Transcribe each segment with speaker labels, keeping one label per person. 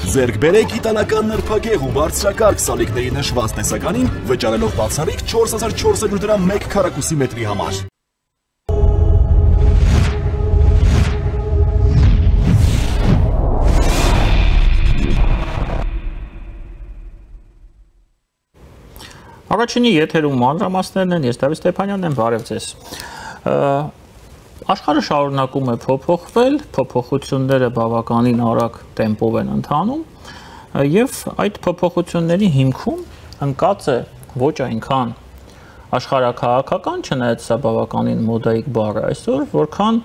Speaker 1: Ձեռք բերեք իտալական նրբագեղ ու բարձրակարգ սալիկների նշված տեսականին, վճարելով բացառիկ 4400 դրամ 1 քառակուսի մետրի համար։
Speaker 2: Առաջինի եթերում մանրամասներն են, ես Դավիթ Ստեփանյանն եմ, բարև ձեզ։ Աշխարհը շարունակում է փոփոխվել, փոփոխությունները բավականին արագ տեմպով են ընթանում, եւ այդ փոփոխությունների հիմքում ընկած է ոչ այնքան աշխարհաքաղաքական, չնայած սա բավականին մոդայիկ բառ է այսօր, որքան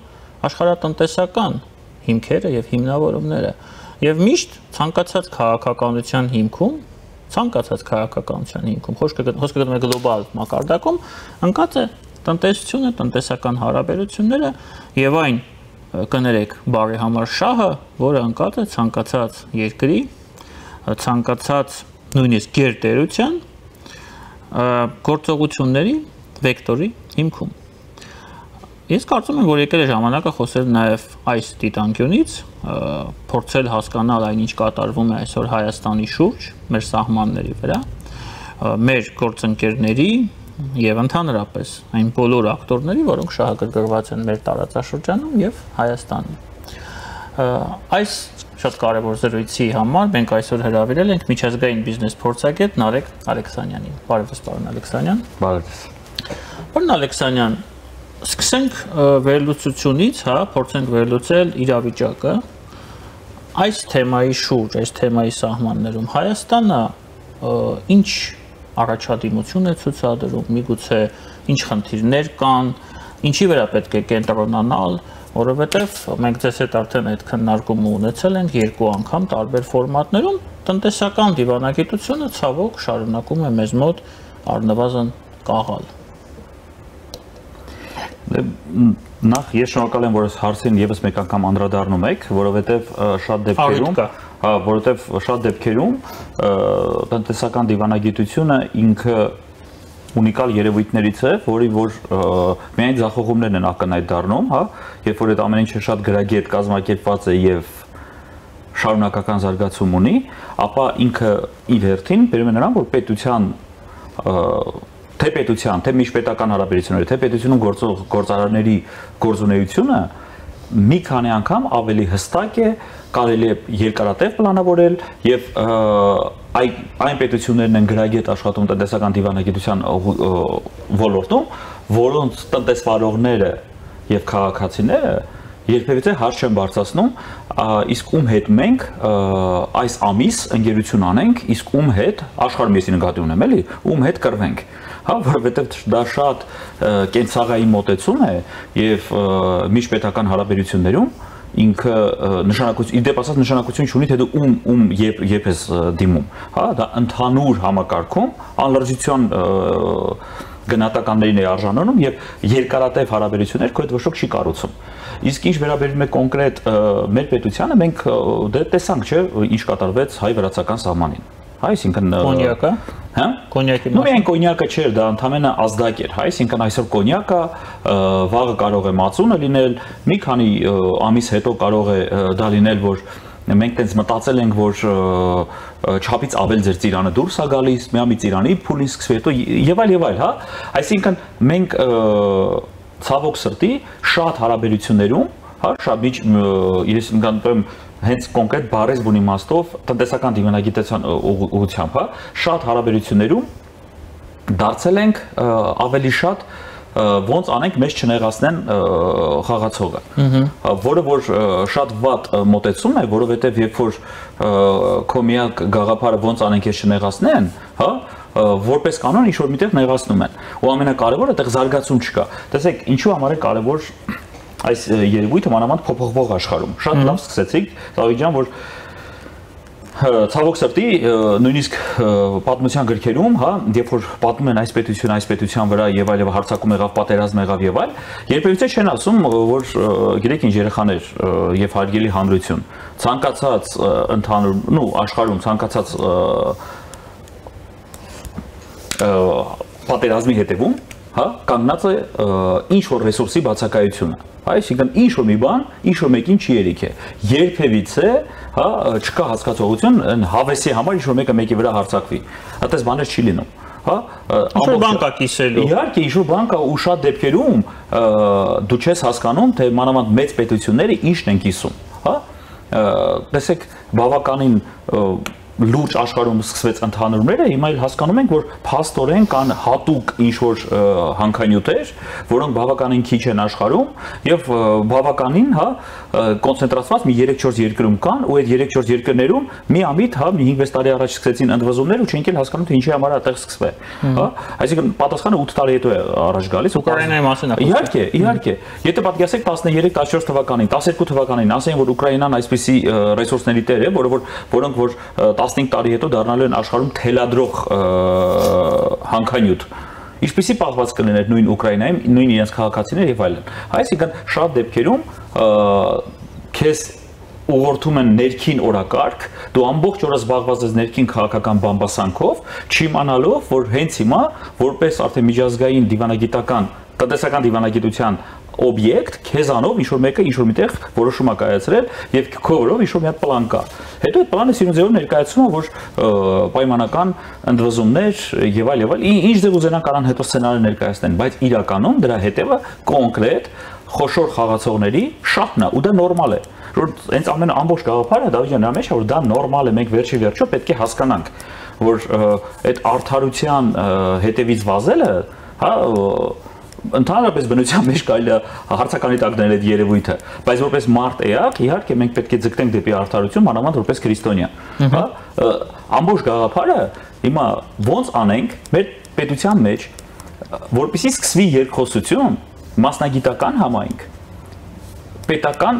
Speaker 2: աշխարհատնտեսական հիմքերը եւ հիմնավորումները։ Եվ միշտ ցանկացած քաղաքականության հիմքում խոսքը գտնվում է գլոբալ մակարդակում, ընկած է տնտեսությունը, տնտեսական հարաբերությունները եւ այն կներեք բարի համար շահը, որը ընկած է ցանկացած երկրի, ցանկացած նույնիսկ գերտերության գործողությունների վեկտորի հիմքում։ Ես կարծում եմ, որ եկել է ժամանակը խոսել նաև այս դիտանկյունից, փորձել հասկանալ այն, ինչ կատարվում է այսօր Հայաստանի շուրջ, մեր սահմանների վրա, մեր գործընկերների եւ ընդհանրապես այն բոլոր ակտորների, որոնք շահագրգռված են մեր տարածաշրջանում եւ Հայաստանում։ Այս շատ կարևոր զրույցի համար մենք այսօր հրավիրել ենք միջազգային բիզնես փորձագետ Նարեկ Ալեքսանյանին։ Բարև ձեզ, պարոն Ալեքսանյան։
Speaker 3: Բարև ձեզ։
Speaker 2: Պարոն Ալեքսանյան, սկսենք վերլուծությունից, փորձենք վերլուծել իրավիճակը այս թեմայի շուրջ, այս թեմայի սահմաններում Հայաստանը ինչ առաջադիմություն է ցուցադրում, միգուցե ինչ խնդիրներ կան, ինչի վրա պետք է կենտրոնանալ, որովհետև մենք ձեզ հետ արդեն այդ քննարկումը ունեցել ենք երկու անգամ տարբեր ֆորմատներում, տնտեսական դիվանագիտությունը ցավոք շարունակում է մեզ մոտ առնվազն կաղալ։
Speaker 3: Նախ ես շնորհակալ եմ, որ այս հարցին եւս մեկ անգամ անդրադառնում եք, որովհետեւ շատ դեպքերում տնտեսական դիվանագիտությունը ինքը ունիկալ երևույթներից է, որի որ միայն ձախողումներն են ակնհայտ դառնում, երբ որ այդ ամեն ինչը շատ գրագետ կազմակերպված է եւ շարունակական զարգացում ունի, ապա ինքը իր հերթին բերում է նրան, որ պետության թե պետության, թե միջպետական հարաբերությունները, թե պետությունում գործող գործարարների գործունեությունը մի քանի անգամ ավելի հստակ է, կարելի է երկարատև պլանավորել եւ այն պետություններն են գրագետ աշխատում տնտեսական դիվանագիտության ոլորտում, որոնց տնտեսվարողները եւ քաղաքացիները երբևիցե հարց չեն բարձրացնում, իսկ ում հետ մենք այս ամիս ընկերություն անենք, իսկ ում հետ աշխարհում ես նկատի ունեմ, էլի, ում հետ կռվենք, որովհետև դա շատ կենցաղային մոտեցում է եւ միջպետական հարաբերություններում ինքը նշանակություն, իր դեպ ասած նշանակություն չունի, թե դու ում երբ ես դիմում, դա ընդհանուր համակարգում անլրջության գնահատականներին է արժանանում եւ երկարատև հարաբերություններ քո հետ ոչ ոք չի կառուցում։ Իսկ ինչ վերաբերում է կոնկրետ մեր պետությանը, մենք դե տեսանք, չէ, ինչ կատարվեց հայ-վրացական սահմանին։ Այսինքն
Speaker 2: կոնյակը, կոնյակի
Speaker 3: մասին։ Նույն կոնյակը չէր, դա ընդհանրապես ազդակ էր, այսինքն այսօր կոնյակը վաղը կարող է մածունը լինել, մի քանի ամիս հետո կարող է դա լինել, որ մենք տենց մտածել ենք, որ չափից ավել ձեր ծիրանը դուրս է գալիս, մի ծիրանի փուլին սկսվի հետո եւ այլ, Այսինքն մենք ցավոք սրտի շատ հարաբերություններում, շատ ես նկատում հենց կոնկրետ բառեզբուն իմաստով տնտեսական դիվանագիտության ուղղությամբ, շատ հարաբերություններում դարձել ենք ավելի շատ ոնց անենք մեզ չնեղացնեն խաղացողը, որը որ շատ վատ մոտեցում է, որովհետև երբ որ քո միակ գաղափարը ոնց անենք ես չնեղացնեն, որպես կանոն ինչ որ միտեղ նեղացնում են, ու ամենակարևորը այդտեղ զարգացում չկա։ Տեսեք, ինչու համար է կարևոր այս երևույթը մանավանդ փոփոխվող աշխարհում։ Շատ լավ սկսեցիք, Դավիթ ջան, որ ցավոք սրտի նույնիսկ պատմության գրքերում, երբ որ պատմում են այս պետության վրա եւ այլ հարցակում եղավ, պատերազմ եղավ եւ այլ, երբևիցե չեն ասում, որ գիտեք ինչ երեխաներ եւ հարգելի հանրություն, ցանկացած ընդհանուր, աշխարհում ցանկացած պատերազմի հետևում, կանգնած է ինչ որ ռեսուրսի բացակայությունը։ Այսինքն ինչ որ մի բան, ինչ որ մեկին չի երիք է։ Երբևիցե հա, չկա հասկացողություն այն հավեսի համար ինչ որ մեկը մեկի վրա հարձակվի։ Այդպես բաներ չի լինում։ Հա,
Speaker 2: ինչ-որ բան կա կիսելու։
Speaker 3: Իհարկե, ինչ-որ բան կա ու շատ դեպքերում դու չես հասկանում, թե մանավանդ մեծ պետությունները ինչն են կիսում, հա։ Տեսեք, բավականին լուրջ աշխարհում սկսվեց ընդհանուրները, հիմա էլ հասկանում ենք, որ փաստորեն կան հատուկ ինչ-որ հանքանյութեր, որոնք բավականին քիչ են աշխարհում եւ բավականին, հա, կոնցենտրացված մի 3-4 երկրում կան, ու այդ 3-4 երկրներում միամիտ, հա, 5-6 տարի առաջ սկսեցին ընդվզումներ ու չենք էլ հասկանում, թե ինչի համար այդտեղ սկսվել, հա, այսինքն պատասխանը 8 տարի հետո է առաջ գալիս,
Speaker 2: Ուկրաինայի մասին է։
Speaker 3: Իհարկե, եթե պատկերացեք 13-14 թվականին, 12 թվականին, ասեն, որ Ուկրաինան այսպիսի ռեսուրսների տեր է, որոնք որ 15 տարի հետո դառնալու են աշխարհում թելադրող հանքանյութ։ Ինչպիսի պահված կլիներ նույն Ուկրաինայում, նույն իրենց քաղաքացիներ եւ այլն։ Այսինքն շատ դեպքերում քեզ ուղղորդում են ներքին օրակարգ, դու ամբողջ օրը զբաղված ես ներքին քաղաքական բամբասանքով, չիմանալով, որ հենց հիմա որպես արդեն միջազգային դիվանագիտական, տնտեսական դիվանագիտության օբյեկտ քեզանով ինչ որ մեկը ինչ որ միտեղ որոշում է կայացրել եւ քո օրով ինչ որ մի հատ պլան կա։ Հետո այդ պլանը սիրունձեով ներկայացնում է, որ պայմանական ընդվզումներ եւ այլ, ինչ ձև ուզենան կարան հետո սցենարը ներկայացնեն, բայց իրականում դրա հետևը կոնկրետ խոշոր խաղացողների շահն է ու դա նորմալ է։ Որ հենց ամբողջ գաղափարը Դավիթ ջան, նրա մեջ է, որ դա նորմալ է, մենք վերջի վերջո պետք է հասկանանք, որ այդ արդարության հետևից վազելը, հա, ընդհանրապես բնության մեջ կարելի է հարցականի տակ դնել այդ երևույթը, բայց որպես մարդ էակ, իհարկե մենք պետք է ձգտենք դեպի արդարություն, մանավանդ որպես քրիստոնյա, հա, ամբողջ գաղափարը հիմա ոնց անենք մեր պետության մեջ, որպեսզի սկսվի երկխոսություն, մասնագիտական համայնք, պետական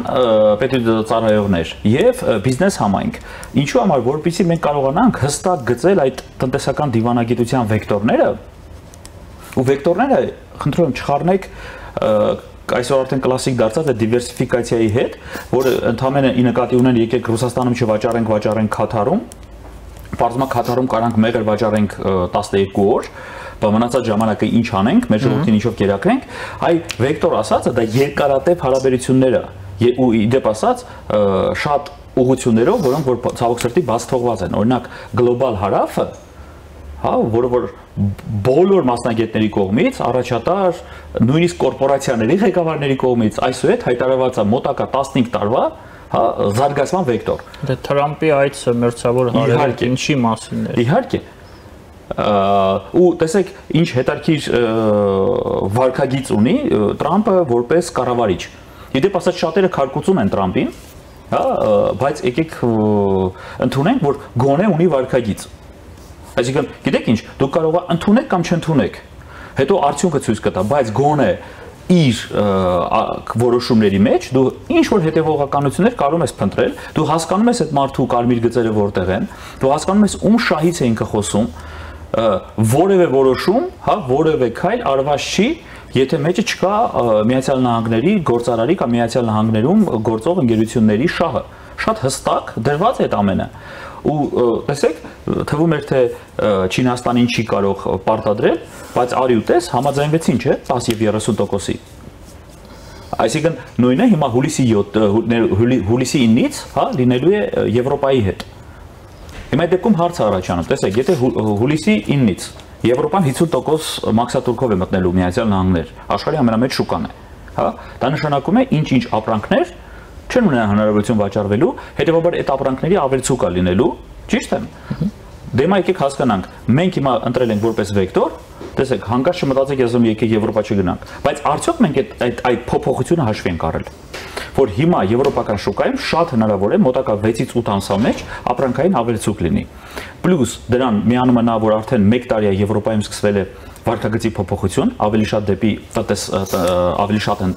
Speaker 3: պետություններ եւ բիզնես համայնք, ինչու համար, որպեսզի մենք կարողանանք հստակ գծել այդ տնտեսական դիվանագիտության վեկտորները, ու վեկտորները խնդրում եմ չխառնեք այսօր արդեն կլասիկ դարձած է դիվերսիֆիկացիայի հետ, որը ընդհանրապես ի նկատի ունեն եկեք Ռուսաստանում չվաճառենք Քաթարում, պարզմա Քաթարում կարանք մեղր վաճառենք 12 օր, բամնացած ժամանակը ինչ անենք, մեր ժողովրդին ինչով կերակրենք, այ վեկտոր ասածը դա երկարատև հարաբերությունները ու իդեպ ասած շատ ուղղություններով, որոնք որ ցավոք սրտի բաց թողված են, օրինակ գլոբալ հարավը, հա, որը որ բոլոր մասնագետների կողմից, առաջատար, նույնիսկ կորպորացիաների ղեկավարների կողմից այսուհետ հայտարարված է մոտակա 15 տարվա, հա, զարգացման վեկտոր։
Speaker 2: Դե Թրամփի այդ մերձավոր հարաբերությունների ինչի մասին է։
Speaker 3: Իհարկե։ Ու տեսեք, ինչ հետարքիր վարկագիծ ունի Տրամփը որպես կառավարիչ։ Իդեպ ասած շատերը քարկոծում են Տրամփին, հա, բայց եկեք ընդունենք, որ գոնե ունի վարկագիծ։ Այսինքն, գիտեք ինչ, դուք կարող եք ընդունեք կամ չընդունեք։ Հետո արդյունքը ցույց կտա, բայց գոնե իր որոշումների մեջ դու ինչ որ հետևողականություններ կարող ես փնտրել, դու հասկանում ես այդ մարդու կարմիր գծերը որտեղ են, դու հասկանում ես ում շահից է ինքը խոսում, որևէ որոշում, հա, որևէ քայլ արված չի, եթե մեջը չկա Միացյալ Նահանգների գործարարի կամ Միացյալ Նահանգներում գործող ընկերությունների շահը։ Շատ հստակ դրված է այդ ամենը։ Ու տեսեք, թվում էր թե Չինաստանին չի կարող պարտադրել, բայց արի ու տես համաձայնվեցին, չէ, 10 եւ 30%-ի։ Այսինքն նույնը հիմա հուլիսի 9-ից, հա, լինելու է Եվրոպայի հետ։ Հիմա այդ դեպքում հարց առաջանում, տեսեք, եթե հուլիսի 9-ից Եվրոպան 50% մաքսատուրքով է մտնելու Միացյալ Նահանգներ, աշխարհի ամենամեծ շուկան է, հա, դա նշանակում է ինչ-ինչ ապրանքներ չեն ունենա հնարավորություն վաճառվելու, հետևաբար այդ ապրանքների ավելցուկ է լինելու, ճիշտ է։ Դեմա եկեք հասկանանք, մենք հիմա ընտրել ենք որպես վեկտոր, տեսեք, հանկարծ չմտածեք եզում եկեք Եվրոպա չգնանք, բայց արդյոք մենք այդ փոփոխությունը հաշվի ենք առել, որ հիմա եվրոպական շուկայում շատ հնարավոր է մոտակա 6-ից 8 ամսվա մեջ ապրանքային ավելցուկ լինի։ Պլյուս դրան միանում է նա, որ արդեն 1 տարի է Եվրոպայում սկսվել է վարկագծի փոփոխություն, ավելի շատ դեպի ավելի շատ են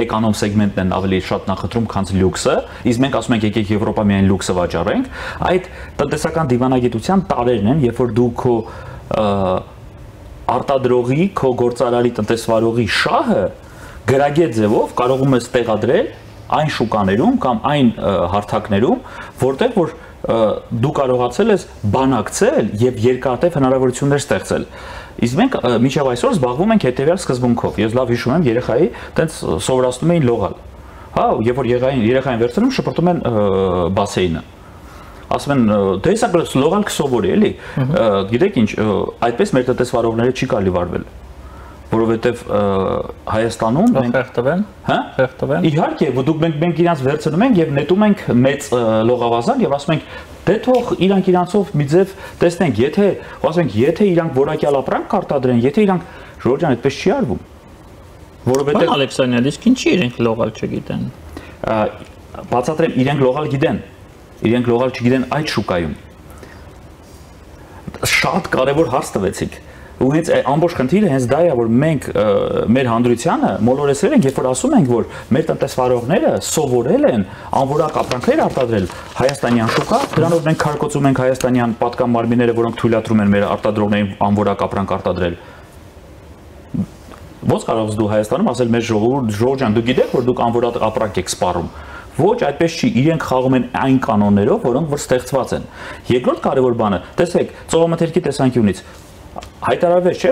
Speaker 3: էկոնոմ սեգմենտն են ավելի շատ նախընտրում, քան լյուքսը, իսկ մենք ասում ենք եկեք Եվրոպա միայն լյուքսը վաճառենք, այդ տնտեսական դիվանագիտության տարերն են, երբ որ դու քո արտադրողի, քո գործարարի տնտեսվարողի շահը գրագետ ձևով կարողում ես տեղադրել այն շուկաներում կամ այն հարթակներում, որտեղ որ դու կարողացել ես բանակցել եւ երկարատև հնարավորություններ ստեղծել։ Իսկ մենք մինչև այսօր զբաղվում ենք հետեւյալ սկզբունքով։ Ես լավ հիշում եմ երեխայի տենց սովորացնում էին լողալ։ հա, երբ որ երեխային վերցնում շփրտում են բասեինը։ Ասում են դե սա լողալ կսովորի էլի։ Գիտեք ինչ, այդպես մեր տնտեսվարողները չի կարելի վարվել։ Որովհետև Հայաստանում
Speaker 2: մենք խեղդվեն, հա? Խեղդվեն։
Speaker 3: Իհարկե, դուք մենք իրանց վերցնում ենք եւ նետում ենք մեծ լողավազան եւ ասում ենք դե թող իրանք իրանցով մի ձև տեսնենք, եթե ասում ենք, եթե իրանք որակյալ ապրանք կարտադրեն, եթե իրանք Ժորժան այդպես չի արվում։ Որովհետև
Speaker 2: Ալեքսանյան, իսկ ինչի իրենք լողալ չգիտեն։
Speaker 3: Բացատրեմ, իրենք լողալ գիտեն։ Իրենք լողալ չգիտեն այդ շուկայում։ Շատ կարևոր հարց տվեցիք։ Ու հենց ամբողջ խնդիրը հենց դա է, որ մենք մեր հանդրությանը մոլորեցրել ենք, երբ որ ասում ենք, որ մեր տնտեսվարողները սովորել են անորակ ապրանքներ արտադրել հայաստանյան շուկա, դրանով մենք քարկոծում ենք հայաստանյան պատկամարմինները, որոնք թույլատրում են մեր արտադրողներին անորակ ապրանք արտադրել։ Ո՞նց կարող ես դու Հայաստանում ասել մեր ժողովուրդ, դու գիտեք, որ դուք անորակ ապրանք եք սպառում։ Ոչ, այդպես չի, իրենք խաղում են այն կանոններով, որոնք որ ստեղծված են։ Երկրորդ կարևոր բանը, տեսեք, ծովամթերքի տեսանկյունից հայտարարվեց չէ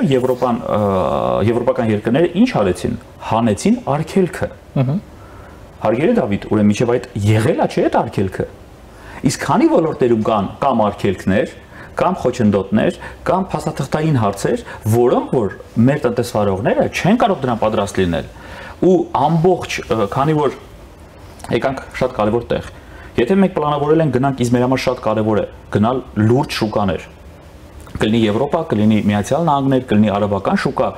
Speaker 3: եվրոպական երկրները ինչ արեցին, հանեցին արգելքը։ Հարգելի Դավիթ, ուրեմն միջև այդ եղել է չէ այդ արգելքը։ Իսկ քանի ոլորտերում կան կամ արգելքներ, կամ խոչընդոտներ, կամ փաստաթղթային հարցեր, որոնք որ մեր տնտեսվարողները չեն կարող դրան պատրաստ լինել։ Ու ամբողջ, քանի որ եկանք շատ կարևոր տեղ։ Եթե մենք պլանավորել ենք գնանք, իսկ մեր համար շատ կարևոր է գնալ լուրջ շուկաներ։ Կլինի Եվրոպա, կլինի Միացյալ Նահանգներ, կլինի արաբական շուկա,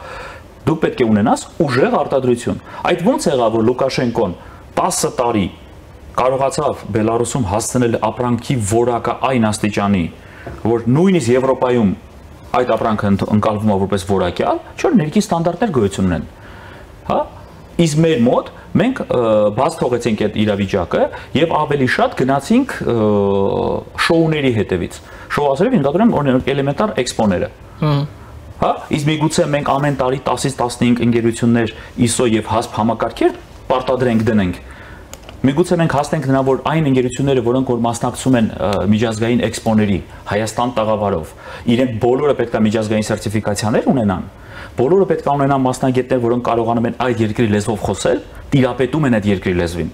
Speaker 3: դուք պետք է ունենաս ուժեղ արտադրություն։ Այդ ոնց եղավ, որ Լուկաշենկոն 10 տարի կարողացավ Բելարուսում հասցնել ապրանքի որակը այն աստիճանի, որ նույնիսկ Եվրոպայում այդ ապրանքը ընկալվում է որպես որակյալ, չէ՞ ներքին ստանդարտներ գոյություն ունեն։ Հա? Իսկ մեր մոտ մենք բաց թողեցինք այդ իրավիճակը եւ ավելի շատ գնացինք շոուների հետևից։ Շոուասերով ընդդեմ օրինակ էլեմենտար էքսպոները։ Հա, իսկ միգուցե մենք ամեն տարի 10-ից 15 ընկերություններ ISO եւ HASP համակարգեր պարտադրենք դնենք։ Միգուցե մենք հասնենք նրան, որ այն ընկերությունները, որոնք որ մասնակցում են միջազգային էքսպոների Հայաստան տաղավարով, իրենք բոլորը պետք է միջազգային սերտիֆիկացիաներ ունենան։ Բոլորը պետք է ունենան մասնագետներ, որոնք կարողանում են այդ երկրի լեզվով խոսել, տիրապետում են այդ երկրի լեզվին։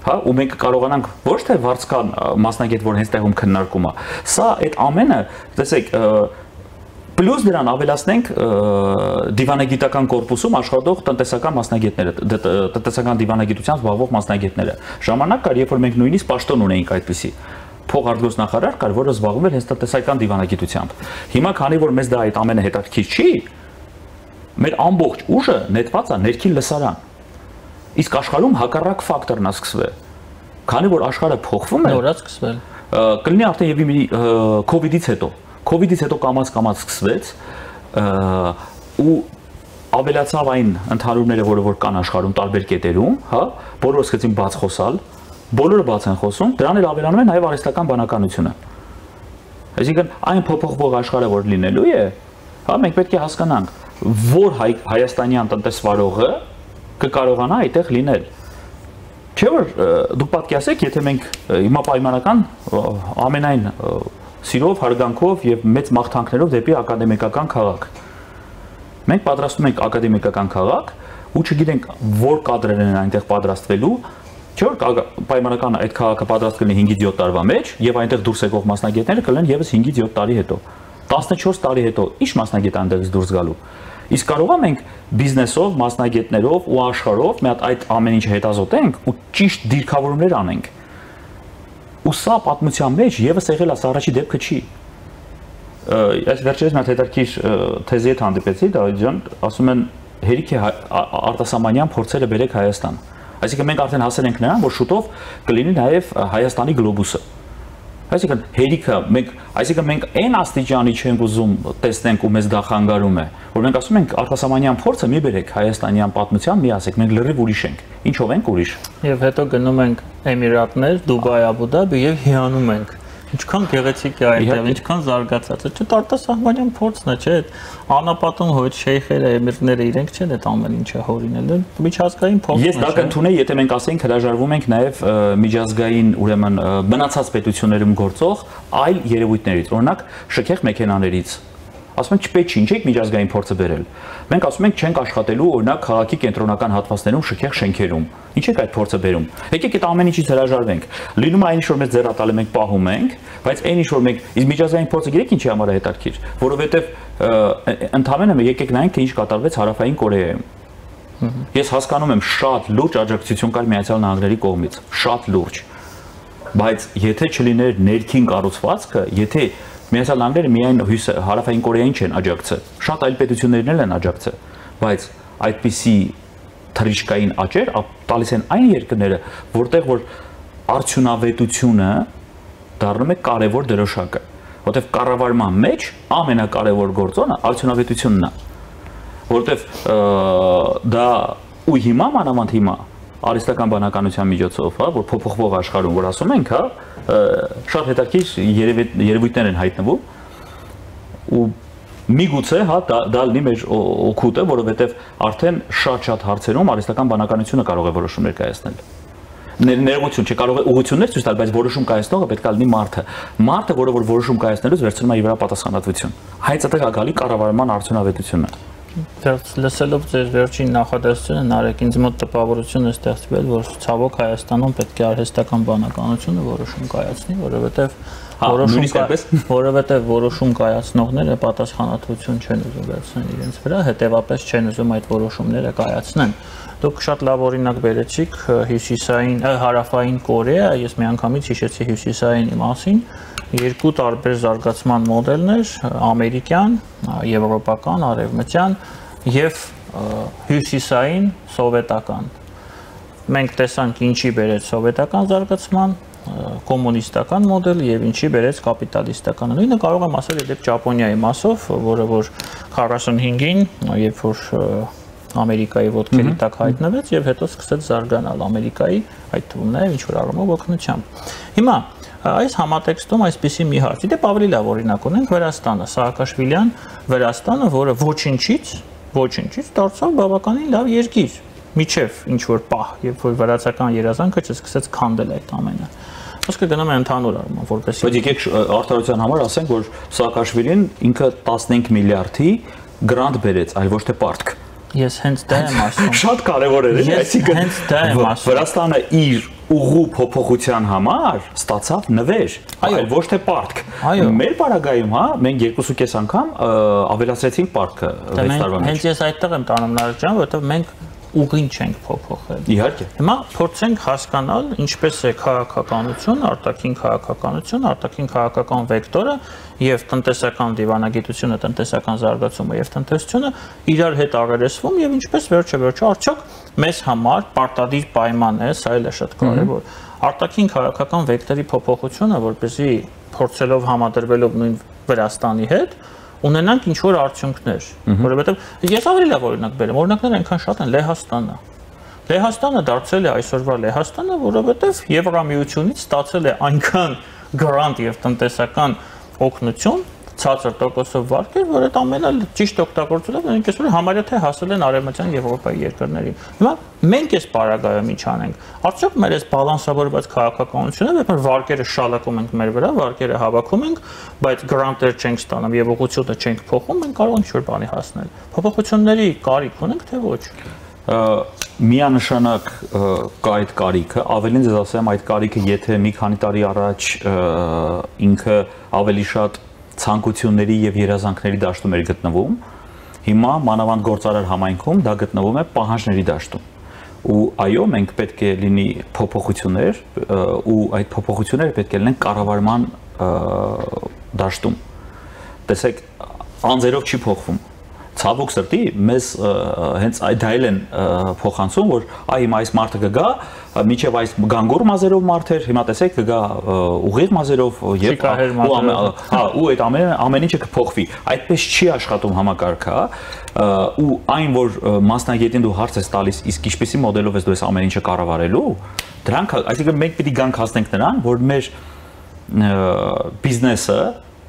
Speaker 3: Հա, ու մենք կարողանանք ոչ թե վարձկան մասնագետ, որ հենց տեղում քննարկում է։ Սա այդ ամենը, տեսեք, պլյուս դրան ավելացնենք դիվանագիտական կորպուսում աշխատող տնտեսական մասնագետները, տնտեսական դիվանագիտությամբ զբաղվող մասնագետները։ Ժամանակ կար, երբ որ մենք նույնիսկ պաշտոն ունեինք այդպիսի։ Փոխարտգոց նախարար կար, որը զբաղվում էր հենց տնտեսական դիվանագիտությամբ։ Հիմա քանի որ մեզ դա այդ ամենը հետաքրքիր չի, մեր ամբողջ ուժը նետված է ներքին լսարան։ Իսկ աշխարհում հակառակ ֆակտորն է սկսվել։ Քանի որ աշխարհը փոխվում է,
Speaker 2: նորից սկսվել։
Speaker 3: Կլինի արդեն եւ մի Քովիդից հետո կամաց սկսվեց ու ավելացավ այն ընդհանուրները, որ կան աշխարհում տարբեր կետերում, հա, բոլորը սկսեցին բաց խոսալ, բոլորը բաց են խոսում, դրան էլ ավելանում է նաեւ արհեստական բանականությունը։ Այսինքն այն փոփոխվող աշխարհը, որ լինելու է, հա, մենք պետք է հասկանանք, որ հայաստանյան տնտեսվարողը կկարողանա այդտեղ լինել։ Չէ՞ որ դուք պատկերացեք, եթե մենք հիմա պայմանական ամենայն սիրով, հարգանքով եւ մեծ մաղթանքներով դեպի ակադեմիկական քաղաք։ Մենք պատրաստում ենք ակադեմիկական քաղաք ու չգիտենք որ կադրեր են այնտեղ պատրաստվելու, չէ՞ որ պայմանական այդ քաղաքը պատրաստ կլինի 5-ից 7 տարվա մեջ եւ այնտեղ դուրս եկող մասնագետները կլինեն եւս 5-ից 7 տարի հետո։ 14 տարի հետո ի՞նչ մասնագետ այնտեղից դուրս գալու։ Իսկ կարող ենք բիզնեսով, մասնագետներով ու աշխարհով մի հատ այդ ամեն ինչը հետազոտենք ու ճիշտ դիրքավորումներ անենք։ Ու սա պատմության մեջ եւս եղել է, սա առաջի դեպքը չի։ Այս վերջերս մի հատ հետաքրքիր թեզի հետ հանդիպեցի, Դավիթ ջան, ասում են հերիք է արտասահմանյան փորձերը բերեք Հայաստան։ Այսինքն մենք արդեն հասել ենք նրան, որ շուտով կլինի նաեւ Հայաստանի գլոբուսը։ Այսինքն հերիքը մենք այն աստիճանի չենք ուզում տեսնենք ու մեզ դա խանգարում է, որ մենք ասում ենք արտասահմանյան փորձը մի բերեք հայաստանյան պատմության, մի ասեք, մենք լրիվ ուրիշ ենք։ Ինչով ենք ուրիշ։
Speaker 2: Եվ հետո գնում ենք Էմիրատներ, Դուբայ, Աբու Դաբի եւ հիանում ենք։ Ինչքան գեղեցիկ է այդտեղ, ինչքան զարգացած է։ Չէ՞ արտասահմանյան փորձն է, չէ՞։ Անապատում հոյ շեյխերը, էմիրները իրենք չեն այդ ամեն ինչը հորինել, միջազգային փորձն է։
Speaker 3: Ես դա կընդունեի, եթե մենք ասենք հրաժարվում ենք նաև միջազգային, ուրեմն մնացած պետություններում գործող այլ երևույթներից, օրինակ շքեղ մեքենաներից, ասում են չպետք չի, ինչ եք միջազգային փորձը բերել։ Մենք ասում ենք չենք աշխատելու օրինակ քաղաքի կենտրոնական հատվածներում շքեղ շենքերում։ Ինչ եք այդ փորձը բերում։ Եկեք այդ ամեն ինչից հրաժարվենք։ Լինում է այն ինչ որ մեզ ձեռատալը մենք պահում ենք, բայց այն ինչ որ մենք իսկ միջազգային փորձը գիտեք ինչի համար է հետաքրքիր, որովհետև ընդհանրապես եկեք նայենք թե ինչ կատարվեց Հարավային Կորեայում։ Ես հասկանում եմ շատ լուրջ աջակցություն կար Միացյալ Նահանգների կողմից, շատ լուրջ։ Բայց եթե չլիներ ներքին կառուցվածքը, եթե Միացյալ Նահանգները միայն Հարավային Կորեային չեն աջակցել, շատ այլ պետություններն են աջակցել, բայց այդպիսի թռիչքային աճեր տալիս են այն երկրները, որտեղ որ արդյունավետությունը դառնում է կարևոր դրոշակը, որտեղ կառավարման մեջ ամենակարևոր գործոնը արդյունավետությունն է, որտեղ դա ու հիմա մանավանդ հիմա արհեստական բանականության միջոցով, հա, որ փոփոխվող աշխարհում, որ ասում ենք, հա, շատ հետաքրքիր երևույթներ են հայտնվում ու միգուցե, հա, դա լինի մեր օգուտը, որովհետև արդեն շատ հարցերում արհեստական բանականությունը կարող է որոշումներ կայացնել։ Ներողություն, չի կարող է ուղղություններ ցույց տալ, բայց որոշում կայացնողը պետք է լինի մարդը։ Մարդը, որը որ որոշում կայացնելուց վերցնում է իր վրա պատասխանատվություն։ Հայց այդտեղ է գալի կառավարման արդյունավետությունը։
Speaker 2: Լսելով ձեր վերջին նախադասությունը Նարեկ ինձ մոտ տպավորություն է ստեղծվել, որ ցավոք Հայաստանում պետք է արհեստական բանականությունը որոշում կայացնի, որովհետև որոշում կայացնողները պատասխանատվություն չեն ուզում վերցնել իրենց վրա, հետևապես չեն ուզում այդ որոշումները կայացնեն։ Դուք շատ լավ օրինակ բերեցիք հյուսիսային, հարավային Կորեա, ես միանգամից հիշեցի հյուսիսայինի մասին, երկու տարբեր զարգացման մոդելներ, ամերիկյան, եվրոպական, արևմտյան եւ հյուսիսային սովետական։ Մենք տեսանք ինչի բերեց սովետական զարգացման, կոմունիստական մոդելը եւ ինչի բերեց կապիտալիստականը։ Նույնը կարող եմ ասել դեպի Ճապոնիայի մասով, որը որ 45-ին, երբ որ Ամերիկայի ոտքերի տակ հայտնվեց եւ հետո սկսեց զարգանալ Ամերիկայի, այդ թվում նաեւ ինչ որ առումով օգնությամբ։ Հիմա այս համատեքստում այսպիսի մի հարց, դեպ ավելի լավ օրինակ ունենք Վրաստանը, Սաակաշվիլյան Վրաստանը, որը ոչինչից դարձավ բավականին լավ երկիր, միջև ինչ որ պահ, երբ որ վրացական երազանքը չսկսեց քանդել այդ ամենը։ Ոսկե գնում է ընդհանուր առումով, որպես
Speaker 3: Բայց եկեք արդարության համար ասենք, որ Սաակաշվիլին ինքը 15 միլիարդի գրանտ բերեց, այլ ոչ թե պարտք։
Speaker 2: Ես հենց դա եմ ասում։
Speaker 3: Շատ կարևոր է, այսինքն
Speaker 2: հենց դա եմ ասում։
Speaker 3: Վրաստանը իր ուղու փոփոխության համար ստացավ նվեր, այլ ոչ թե պարտք։ Մեր պարագայում, հա, մենք 2.5 անգամ ավելացրեցինք պարտքը 6 տարվա մեջ։
Speaker 2: Հենց ես այդտեղ եմ տանում Նարեկ ջան, որովհետև մենք ուղին չենք փոփոխել։
Speaker 3: Իհարկե։
Speaker 2: Հիմա փորձենք հասկանալ ինչպես է քաղաքականություն, արտաքին քաղաքական վեկտորը եւ տնտեսական դիվանագիտությունը, տնտեսական զարգացումը եւ տնտեսությունը իրար հետ աղերեսվում եւ ինչպես վերջը արդյոք մեզ համար պարտադիր պայման է, սա էլ է շատ կարեւոր։ Արտաքին քաղաքական վեկտորի փոփոխությունը, որպեսզի փորձելով համադրվելով նույն Վրաստանի հետ ունենանք ինչ որ արդյունքներ, որովհետև ես ավելի լավ օրինակ բերեմ, օրինակները այնքան շատ են Լեհաստանը դարձել է այսօրվա Լեհաստանը, որովհետև Եվրամիությունից ստացել է այնքան գրանտ եւ տնտեսական օգնություն, ցածր տոկոսով վարկեր, որ այդ ամենը ճիշտ օգտագործելով նրանք այսօր համարյա թե հասել են արևմտյան Եվրոպայի երկրներին։ Հիմա մենք այս պարագայում ինչ անենք։ Արդյոք մեր այս բալանսավորված քաղաքականությունը, երբ վարկերը շալակում ենք մեր վրա, վարկերը հավաքում ենք, բայց գրանտեր չենք ստանում եւ ուղղությունը չենք փոխում, մենք կարող ենք ինչ-որ բանի հասնել։ Փոփոխությունների կարիք ունենք թե ոչ։
Speaker 3: Միանշանակ կա այդ կարիքը, ավելին ձեզ ասեմ, այդ կարիքը եթե մի քանի տարի առաջ ինքը ավելի շատ ցանկությունների եւ երազանքների դաշտում էր գտնվում, հիմա մանավանդ գործարար համայնքում դա գտնվում է պահանջների դաշտում։ Ու այո, մենք պետք է լինի փոփոխություններ, ու այդ փոփոխությունները պետք է լինեն կառավարման դաշտում։ Տեսեք, անձերով չի փոխվում։ Ցավոք սրտի մեզ հենց դա էլ են փոխանցում, որ հիմա այս մարդը կգա, միջև այս գանգուր մազերով մարդեր, հիմա տեսեք կգա ուղիղ մազերով եւ ու այդ ամեն ինչը կփոխվի։ Այդպես չի աշխատում համակարգը, ու այն որ մասնագետին դու հարց ես տալիս, իսկ ինչպեսի մոդելով ես դու այս ամեն ինչը կառավարելու, դրանք, այսինքն մենք պիտի գանք հասնենք նրան, որ մեր բիզնեսը,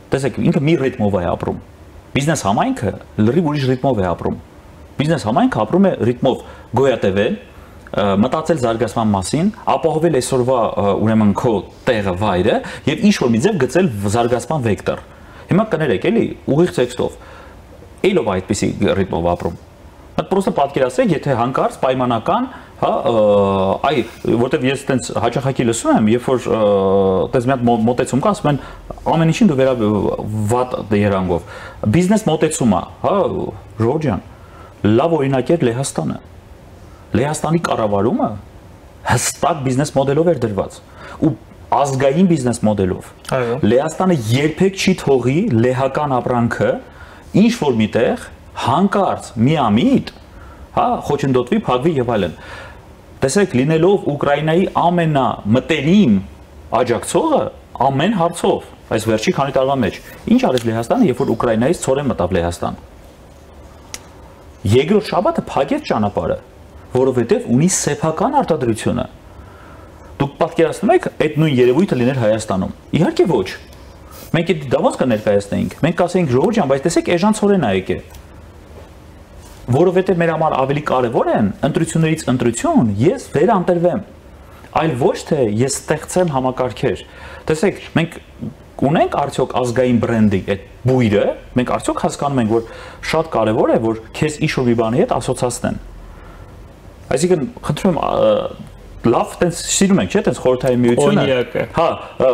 Speaker 3: տեսեք, ինքը մի ռիթմով է ապրում։ Բիզնես համայնքը լրիվ ուրիշ ռիթմով է ապրում։ Բիզնես համայնքը ապրում է ռիթմով գոյատևել, մտածել զարգացման մասին, ապահովել այսօրվա ուրեմն քո տեղը, վայրը եւ ինչ որ մի ձև գծել զարգացման վեկտոր։ Հիմա կներեք էլի ուղիղ տեքստով Էլով այդպիսի ռիթմով ապրում։ Մենք պրոստը պատկերացրեք, եթե հանկարծ պայմանական, հա, այ որտեվ ես այտենց հաճախակի լսում եմ, երբ որ այտենց մի հատ մոտեցում կա, ասում են ամեն ինչին դու վատ երանգով։ Բիզնես մոտեցում է, հա, Ժորժ ջան, լավ օրինակ էր Լեհաստանը։ Լեհաստանի կառավարումը հստակ բիզնես մոդելով էր դրված ու ազգային բիզնես մոդելով։
Speaker 2: Այո։
Speaker 3: Լեհաստանը երբեք չի թողի լեհական ապրանքը ինչ որ միտեղ հանկարծ միամիտ, հա, խոչընդոտվի, փակվի եւ այլն։ Տեսեք, լինելով Ուկրաինայի ամենամտերիմ աջակցողը ամեն հարցով, այս վերջի քանի տարվա մեջ, ինչ արեց Լեհաստանը, երբ որ Ուկրաինայից ցորեն մտավ Լեհաստան։ Երկրորդ շաբաթը փակեց ճանապարհը, որովհետեւ ունի սեփական արտադրությունը։ Դուք պատկերացնում եք, այդ նույն երևույթը լիներ Հայաստանում։ Իհարկե ոչ։ Մենք այդ դա ոնց կներկայացնեինք։ Մենք կասեինք Ժողովուրդ ջան, բայց տեսեք, էժան ցորեն ա եկե։ Որովհետև մեր համար ավելի կարևոր են ընտրություններից ընտրություն, ես վերանտրվեմ, այլ ոչ թե ես ստեղծեմ համակարգեր։ Տեսեք, մենք ունենք արդյոք ազգային բրենդի այդ բույրը, մենք արդյոք հասկանում ենք, որ շատ կարևոր է, որ քեզ ինչ-որ մի բանի հետ ասոցացնեն։ Այսինքն, խնդրում եմ, լավ, տենց սիրում ենք, չէ՞, տենց խորհրդային միությունը։ Հա,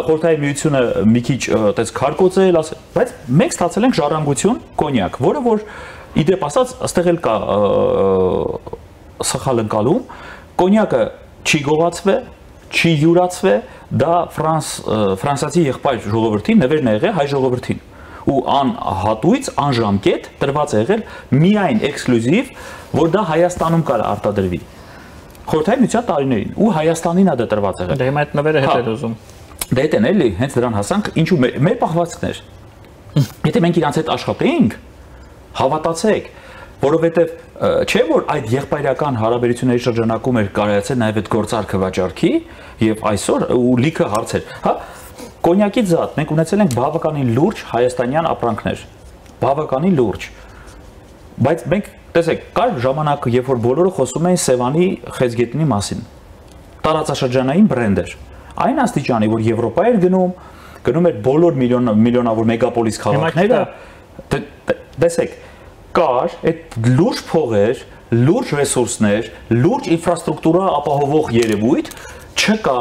Speaker 3: խորհրդային միությունը մի քիչ տենց քարկոծել, բայց մենք ստացել ենք ժառանգություն կոնյակ, որը որ իդեպ ասած, ըստեղ էլ կա սխալ ընկալում, կոնյակը չի գողացվե, չի յուրացվե, դա ֆրանսիացի եղբայր ժողովրդին նվերն է եղել հայ ժողովրդին։ Ու անհատույց, անժամկետ տրված է եղել միայն էքսկլյուզիվ, որ դա Հայաստանում կար արտադրվի։ Խորհրդային միության տարիներին ու Հայաստանին է դա տրված եղել։
Speaker 2: Դե հիմա այդ նվերը հետ էր ուզում։
Speaker 3: Դե էտեն էլի, հենց դրան հասանք, ինչու մեր պահվածքն էր։ Եթե մենք իրանց հետ աշխատեինք, հավատացեք, որովհետև չէ որ այդ եղբայրական հարաբերությունների շրջանակում էր կարողացել նաև այդ գործարքը վաճառքի եւ այսօր ու լիքը հարցեր, հա, կոնյակի զատ մենք ունեցել ենք բավականին լուրջ հայաստանյան ապրանքներ, բավականին լուրջ, բայց մենք տեսեք, կար ժամանակ, երբ որ բոլորը խոսում էին Սևանի խեցգետնի մասին, տարածաշրջանային բրենդ էր, այն աստիճանի, որ Եվրոպա էր գնում էր բոլոր միլիոնավոր մեգապոլիս քաղաքները, տեսեք, կար այդ լուրջ փողեր, լուրջ ռեսուրսներ, լուրջ ինֆրաստրուկտուրա ապահովող երևույթ չկա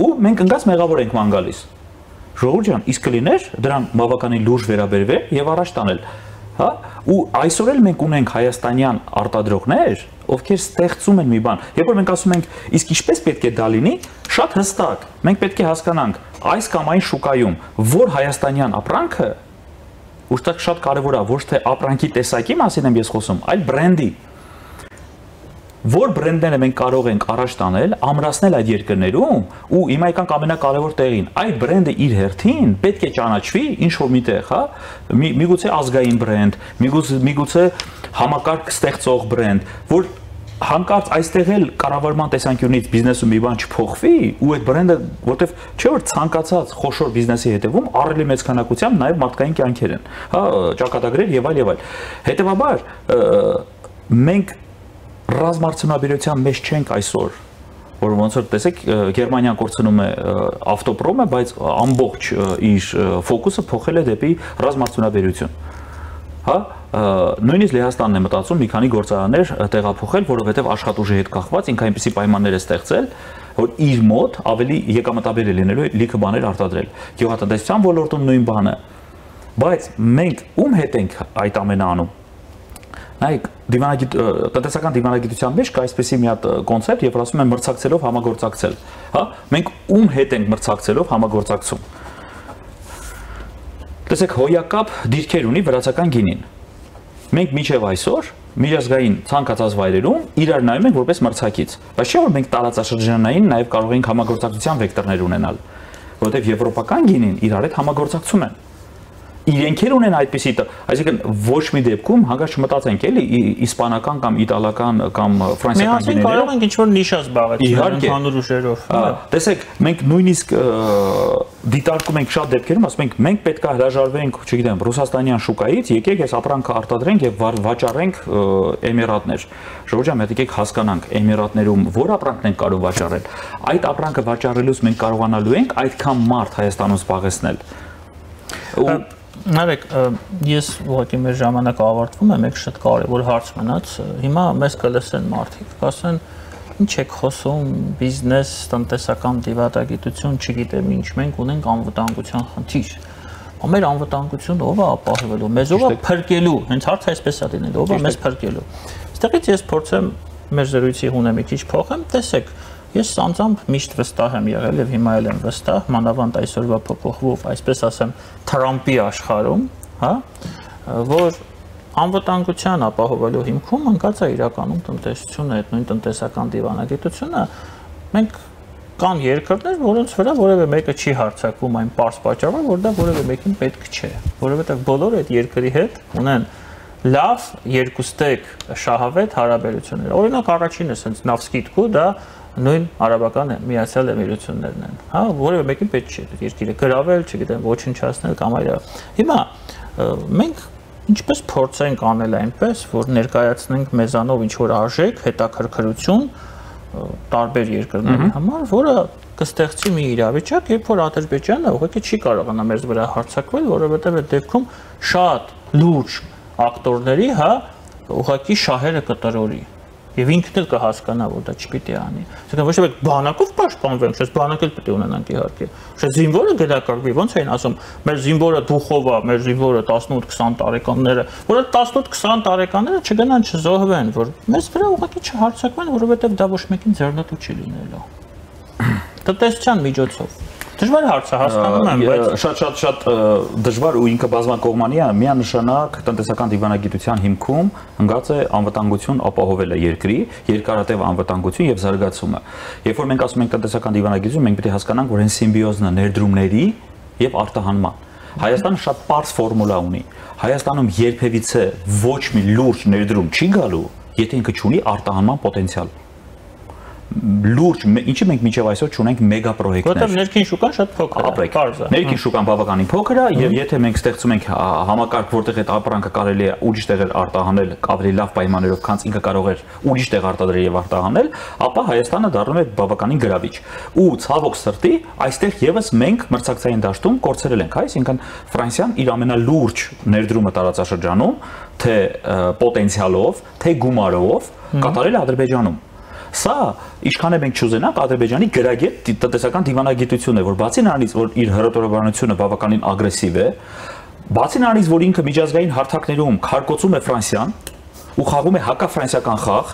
Speaker 3: ու մենք ընկած մեղավոր ենք ման գալիս։ Ժողովուրդ ջան, իսկ կլիներ դրան բավականին լուրջ վերաբերվել եւ առաջ տանել, հա, ու այսօր էլ մենք ունենք հայաստանյան արտադրողներ, ովքեր ստեղծում են մի բան։ Երբ որ մենք ասում ենք, իսկ ինչպես պետք է դա լինի, շատ հստակ, մենք պետք է հասկանանք այս կամ այն շուկայում, որ հայաստանյան ապրանքը ուստեղ շատ կարևոր է, ոչ թե ապրանքի տեսակի մասին եմ ես խոսում, այլ բրենդի։ Որ բրենդները մենք կարող ենք առաջ տանել, ամրացնել այդ երկրներում ու հիմա եկանք ամենակարևոր տեղին, այդ բրենդը իր հերթին պետք է ճանաչվի ինչ-որ միտեղ, հա, միգուցե ազգային բրենդ, միգուցե համակարգ ստեղծող բրենդ, որ հանկարծ այստեղ էլ կառավարման տեսանկյունից բիզնեսում մի բան չփոխվի ու այդ բրենդը, որտեվ չէ որ ցանկացած խոշոր բիզնեսի հետևում առելի մեծ քանակությամբ նաև մարդկային կյանքեր են, հա, ճակատագրեր եւ այլ եւ այլ։ Հետեւաբար մենք ռազմարտունաբերության մեջ չենք այսօր, որ ոնց որ տեսեք Գերմանիան կորցնում է ավտոպրոմը, բայց ամբողջ իր ֆոկուսը փոխել է դեպի ռազմարտունաբերություն։ Հա, նույնիսկ Լեհաստանն է մտածում մի քանի գործարաններ տեղափոխել, որովհետև աշխատուժի հետ կախված ինքը այնպիսի պայմաններ է ստեղծել, որ իր մոտ ավելի եկամտաբեր է լինելու լիքը բաներ արտադրել։ Գյուղատնտեսության ոլորտում նույն բանը։ Բայց մենք ում հետ ենք այդ ամենը անում։ Նայեք, տնտեսական դիվանագիտության մեջ կա այսպեսի մի հատ կոնցեպտ, երբ ասում են մրցակցելով համագործակցել, հա, մենք ում հետ ենք մրցակցելով համագործակցում։ Տեսեք, հոյակապ դիրքեր ունի վրացական գինին։ Մենք միջև այսօր միջազգային ցանկացած վայրերում իրար նայում ենք որպես մրցակից, բայց չէ որ մենք տարածաշրջանային նաև կարող ենք համագործակցության վեկտորներ ունենալ, որովհետև եվրոպական գինին իրար հետ համագործակցում են։ Իրենք էլ ունեն այդպիսի, այսինքն ոչ մի դեպքում հանգած չմտածենք էլի իսպանական կամ իտալական կամ ֆրանսիական գիներով։ Մենք
Speaker 2: կարող ենք ինչ-որ նիշա զբաղեցնել ընդհանուր ուժերով։
Speaker 3: Տեսեք, մենք նույնիսկ դիտարկում ենք շատ դեպքերում, ասում ենք մենք պետք է հրաժարվենք, չգիտեմ, ռուսաստանյան շուկայից, եկեք այս ապրանքը արտադրենք եւ վաճառենք Էմիրատներ։ Ժողովուրդ ջան, եկեք հասկանանք Էմիրատներում որ ապրանքն են կարող վաճառել։ Այդ ապրանքը վաճառելուց մենք կարողանալու ենք այդքան մարդ Հայաստանում զբաղեցնել։
Speaker 2: Արեք, ես ուղղակի մեր ժամանակը ավարտվում է, մեկ շատ կարևոր հարց մնաց։ Հիմա մեզ կլսեն մարդիկ, կասեն, ինչ եք խոսում, բիզնես, տնտեսական դիվատագիտություն, չգիտեմ ինչ, մենք ունենք անվտանգության խնդիր։ Մեր անվտանգությունը ով է ապահովելու, մեզ ով է փրկելու, հենց հարցը այսպես է լինել, ով է մեզ փրկելու։ Այստեղից ես փորձեմ մեր զրույցի հունը մի քիչ փոխեմ, տեսեք, ես անձամբ միշտ վստահ եմ եղել եւ հիմա էլ եմ վստահ, մանավանդ այսօրվա փոփոխվող, այսպես ասեմ, Թրամփի աշխարհում, հա, որ անվտանգության ապահովելու հիմքում ընկած է իրականում տնտեսությունը, այդ նույն տնտեսական դիվանագիտությունը, մենք կան երկրներ, որոնց վրա որևէ մեկը չի հարձակվում այն պարզ պատճառով, որ դա որևէ մեկին պետք չէ, որովհետեւ բոլորը այդ երկրի հետ ունեն լավ երկուստեք շահավետ հարաբերություններ։ Օրինակ առաջինը ասենց նավսկիթկու դա նույն Արաբական Միացյալ Էմիրություններն են, հա, որևէ մեկին պետք չէ երկիրը գրավել, չգիտեմ, ոչնչացնել կամ այլ։ Հիմա մենք ինչպես փորձենք անել այնպես, որ ներկայացնենք մեզանով ինչ որ արժեք, հետաքրքրություն տարբեր երկրների համար, որը կստեղծի մի իրավիճակ, երբ որ Ադրբեջանը ուղղակի չի կարողանա մեզ վրա հարձակվել, որովհետև այդ դեպքում շատ լուրջ ակտորների, հա, ուղղակի շահերը կտրորի։ Եվ ինքն էլ կհասկանա, որ դա չպիտի անի։ Այսինքն ոչ թե բանակով պաշտպանվենք, շես բանակ էլ պետք է ունենանք իհարկե։ Շես զինվորը գլակարվի, ոնց էին ասում, մեր զինվորը դուխով է, մեր զինվորը 18-20 տարեկանները, որ այդ 18-20 տարեկանները չգնան չզոհվեն, որ մեզ վրա ուղղակի չհարձակվեն, որովհետև դա ոչ մեկին ձեռնտու չի լինելու։ Տնտեսության միջոցով։ Դժվար հարց է, հասկանում եմ, բայց
Speaker 3: շատ դժվար ու ինքը բազմակողմանի է, միանշանակ տնտեսական դիվանագիտության հիմքում ընկած է անվտանգություն ապահովելը երկրի, երկարատև անվտանգություն եւ զարգացումը։ Երբ որ մենք ասում ենք տնտեսական դիվանագիտություն, մենք պետք է հասկանանք, որ այն սիմբիոզն է ներդրումների եւ արտահանման։ Հայաստանը շատ պարզ ֆորմուլա ունի։ Հայաստանում երբևիցե ոչ մի լուրջ ներդրում չի գալու, եթե ինքը չունի արտահանման պոտենցիալ։ Լուրջ, ինչի մենք մինչև այսօր չունենք մեգա պրոյեկտներ։
Speaker 2: Որտեղ ներքին շուկան շատ փոքր է, պարզ է։
Speaker 3: Ներքին շուկան բավականին փոքր է եւ եթե մենք ստեղծում ենք համակարգ, որտեղ այդ ապրանքը կարելի է ուրիշ տեղեր արտահանել ավելի լավ պայմաններով, քան ինքը կարող էր ուրիշ տեղ արտադրել եւ արտահանել, ապա Հայաստանը դառնում է բավականին գրավիչ։ Ու ցավոք սրտի, այստեղ եւս մենք մրցակցային դաշտում կորցրել ենք, այսինքն Ֆրանսիան իր ամենալուրջ ներդրումը տարածաշրջանում, թե պոտենցիալով, թե գումարով կատարել է Ադրբեջանում։ Սա ինչքան է մենք չուզենանք Ադրբեջանի գրագետ տնտեսական դիվանագիտություն է, որ բացի նրանից, որ իր հռետորաբանությունը բավականին ագրեսիվ է, բացի նրանից, որ ինքը միջազգային հարթակներում քարկոծում է Ֆրանսիան ու խաղում է հակաֆրանսիական խաղ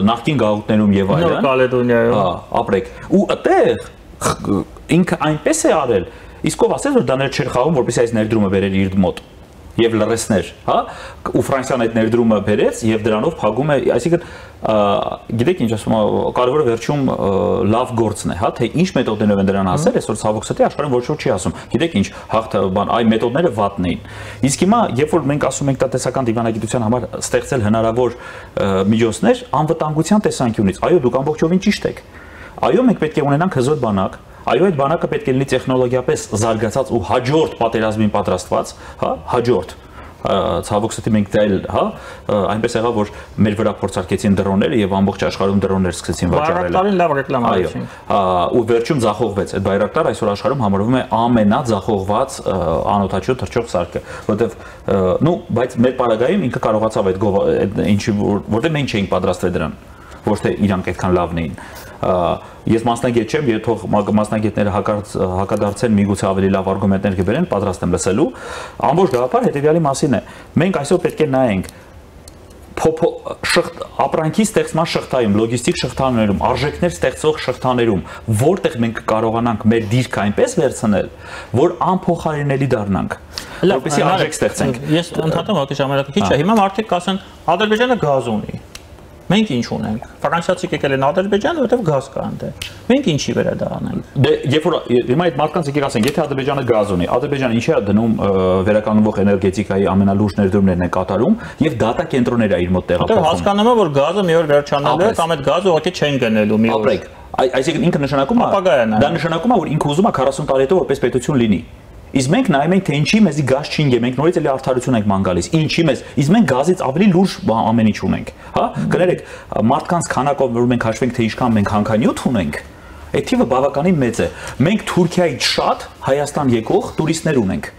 Speaker 3: նախկին գաղութներում եւ այլն,
Speaker 2: Նոր Կալեդոնիայում,
Speaker 3: ապրեք, ու այդտեղ ինքը այնպես է արել, իսկ ով ասեց, որ դա ներ չէր խաղում, որպեսզի այս ներդրումը բերեր իր մոտ եւ լրեսներ, հա, ու Ֆրանսիան այդ ներդրումը բերեց եւ դրանով փակում է, այսինքն գիտեք ինչ ասում, կարևորը վերջում լավ գործն է, հա, թե ինչ մեթոդներով են դրան հասել, այսօր ցավոք սրտի աշխարհը ոչ ոք չի ասում։ Գիտեք ինչ, հաղթ բան, այ մեթոդները վատն էին։ Իսկ հիմա, երբ որ մենք ասում ենք տնտեսական դիվանագիտության համար ստեղծել հնարավոր միջոցներ, անվտանգության տեսանկյունից, այո, դուք ամբողջովին ճիշտ եք։ Այո, մենք պետք է ունենանք հզոր բանակ, այո, այդ բանակը պետք է լինի տեխնոլոգիապես զարգացած ու հաջորդ պատերազմին պատրաստված, հա, հաջորդ ցավոք սրտի մենք դա էլ, հա, այնպես եղավ, որ մեր վրա փորձարկեցին դրոնները եւ ամբողջ աշխարհում դրոններ սկսեցին վաճառել։
Speaker 2: Բայրակտարին լավ ռեկլամ արեցին։
Speaker 3: Ու վերջում ձախողվեց։ Այդ Բայրակտար այսօր աշխարհում համարվում է ամենաձախողված անօթաչու թռչող սարքը, որտեվ նու, բայց մեր պարագայում ինքը կարողացավ այդ ինչի որտեղ մենք չէինք պատրաստվել դրան, ոչ թե իրանք այդքան լավն էին։ Ես մասնագետ չեմ, եթե թող մասնագետները հակադարձեն միգուցե ավելի լավ արգումենտներ կբերեն, պատրաստ եմ լսելու։ Ամբողջ գաղափար հետեւյալի մասին է։ Մենք այսօր պետք է նայենք ապրանքի ստեղծման շղթայում, լոգիստիկ շղթաներում, արժեքներ ստեղծող շղթաներում, որտեղ մենք կարողանանք մեր դիրքը այնպես վերցնել, որ անփոխարինելի դառնանք, որպեսզի արժեք ստեղծենք։
Speaker 2: Ես ընդհանրապես հակի ժամանակը քիչ է։ Հիմա մարդիկ կասեն Ադրբեջանը գազ ունի։ Մենք ինչ ունենք։ Ֆրանսիացիք եկել են Ադրբեջան, որտեղ գազ կա այնտեղ։ Մենք ինչի վրա դա անենք։
Speaker 3: Դե երբ որ հիմա այդ մարդկանց եկել ասենք, եթե Ադրբեջանը գազ ունի, Ադրբեջանը ինչի է դնում վերականգնվող էներգետիկայի ամենալուրջ ներդրումներն է կատարում եւ դատա կենտրոններ է իր մոտ տեղափոխում։
Speaker 2: Որտեղ հասկանում է, որ գազը մի օր վերջանալու է կամ այդ գազը ուղղակի չեն գնելու մի օր։
Speaker 3: Ապրեք, այսինքն ինքը նշանակում է, դա նշանակում է, որ ինքը ուզում է 40 տարի հետո որպես պետություն լինի։ Իսկ մենք նայում ենք, թե ինչի մեզի գազ չինգ է, մենք նորից էլի արդարություն ենք ման գալիս։ Ինչի մեզ, իսկ մենք գազից ավելի լուրջ ամեն ինչ ունենք, հա? Կներեք, մարդկանց քանակով որ մենք հաշվենք, թե ինչքան մենք հանքանյութ ունենք, այդ թիվը բավականին մեծ է։ Մենք Թուրքիայից շատ Հայաստան եկող տուրիստներ ունենք։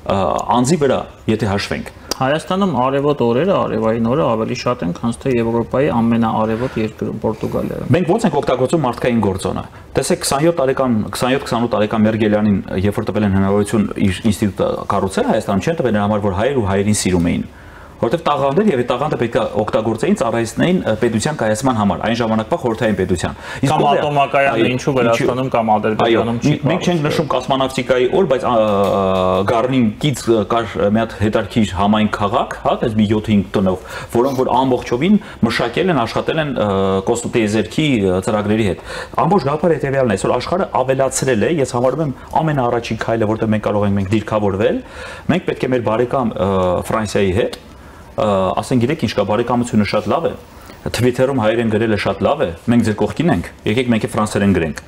Speaker 3: անձի վրա, եթե հաշվենք։
Speaker 2: Հայաստանում արևոտ օրերը, արևային օրը ավելի շատ են, քան թե Եվրոպայի ամենաարևոտ երկրում Պորտուգալիայում։
Speaker 3: Մենք ո՞նց ենք օգտագործում մարդկային գործոնը։ Տեսեք 27-28 տարեկան Մերգելյանին, երբ որ տվել են հնարավորություն իր ինստիտուտը կառուցել Հայաստանում, չեն տվել նրա համար, որ հայեր ու հայերին սիրում էին։ Որտեվ տաղանդներ եւ այդ տաղանդը պետք է օգտագործեին ծառայեցնեին պետության կայացման համար, այն ժամանակվա խորհրդային պետության։
Speaker 2: Կամ ատոմակայանը ինչու Վրաստանում կամ Ադրբեջանում չի։
Speaker 3: Մենք չենք նշում կոսմոնավտիկայի օր, բայց Գառնինկից կար մի հատ հետարքիր համայն քաղաք, հա, այս մի 7-5 տնով, որոնք որ ամբողջովին մշակել են, աշխատել են կոսմոտեեզերքի ծրագրերի հետ։ Ամբողջ գաղափարը հետեւյալն է, այսօր աշխարհը ավելացրել է, ես համարում եմ ամենաառաջին քայլը, որտեղ մենք կարող ենք դիրքավորվել, մենք պետք է մեր բարեկամ Ֆրանսիայի հետ ասեն գիտեք ինչ կա բարեկամությունը շատ լավ է Twitter-ում հայերեն գրելը շատ լավ է մենք ձեր կողքին ենք եկեք մենք ֆրանսերեն գրենք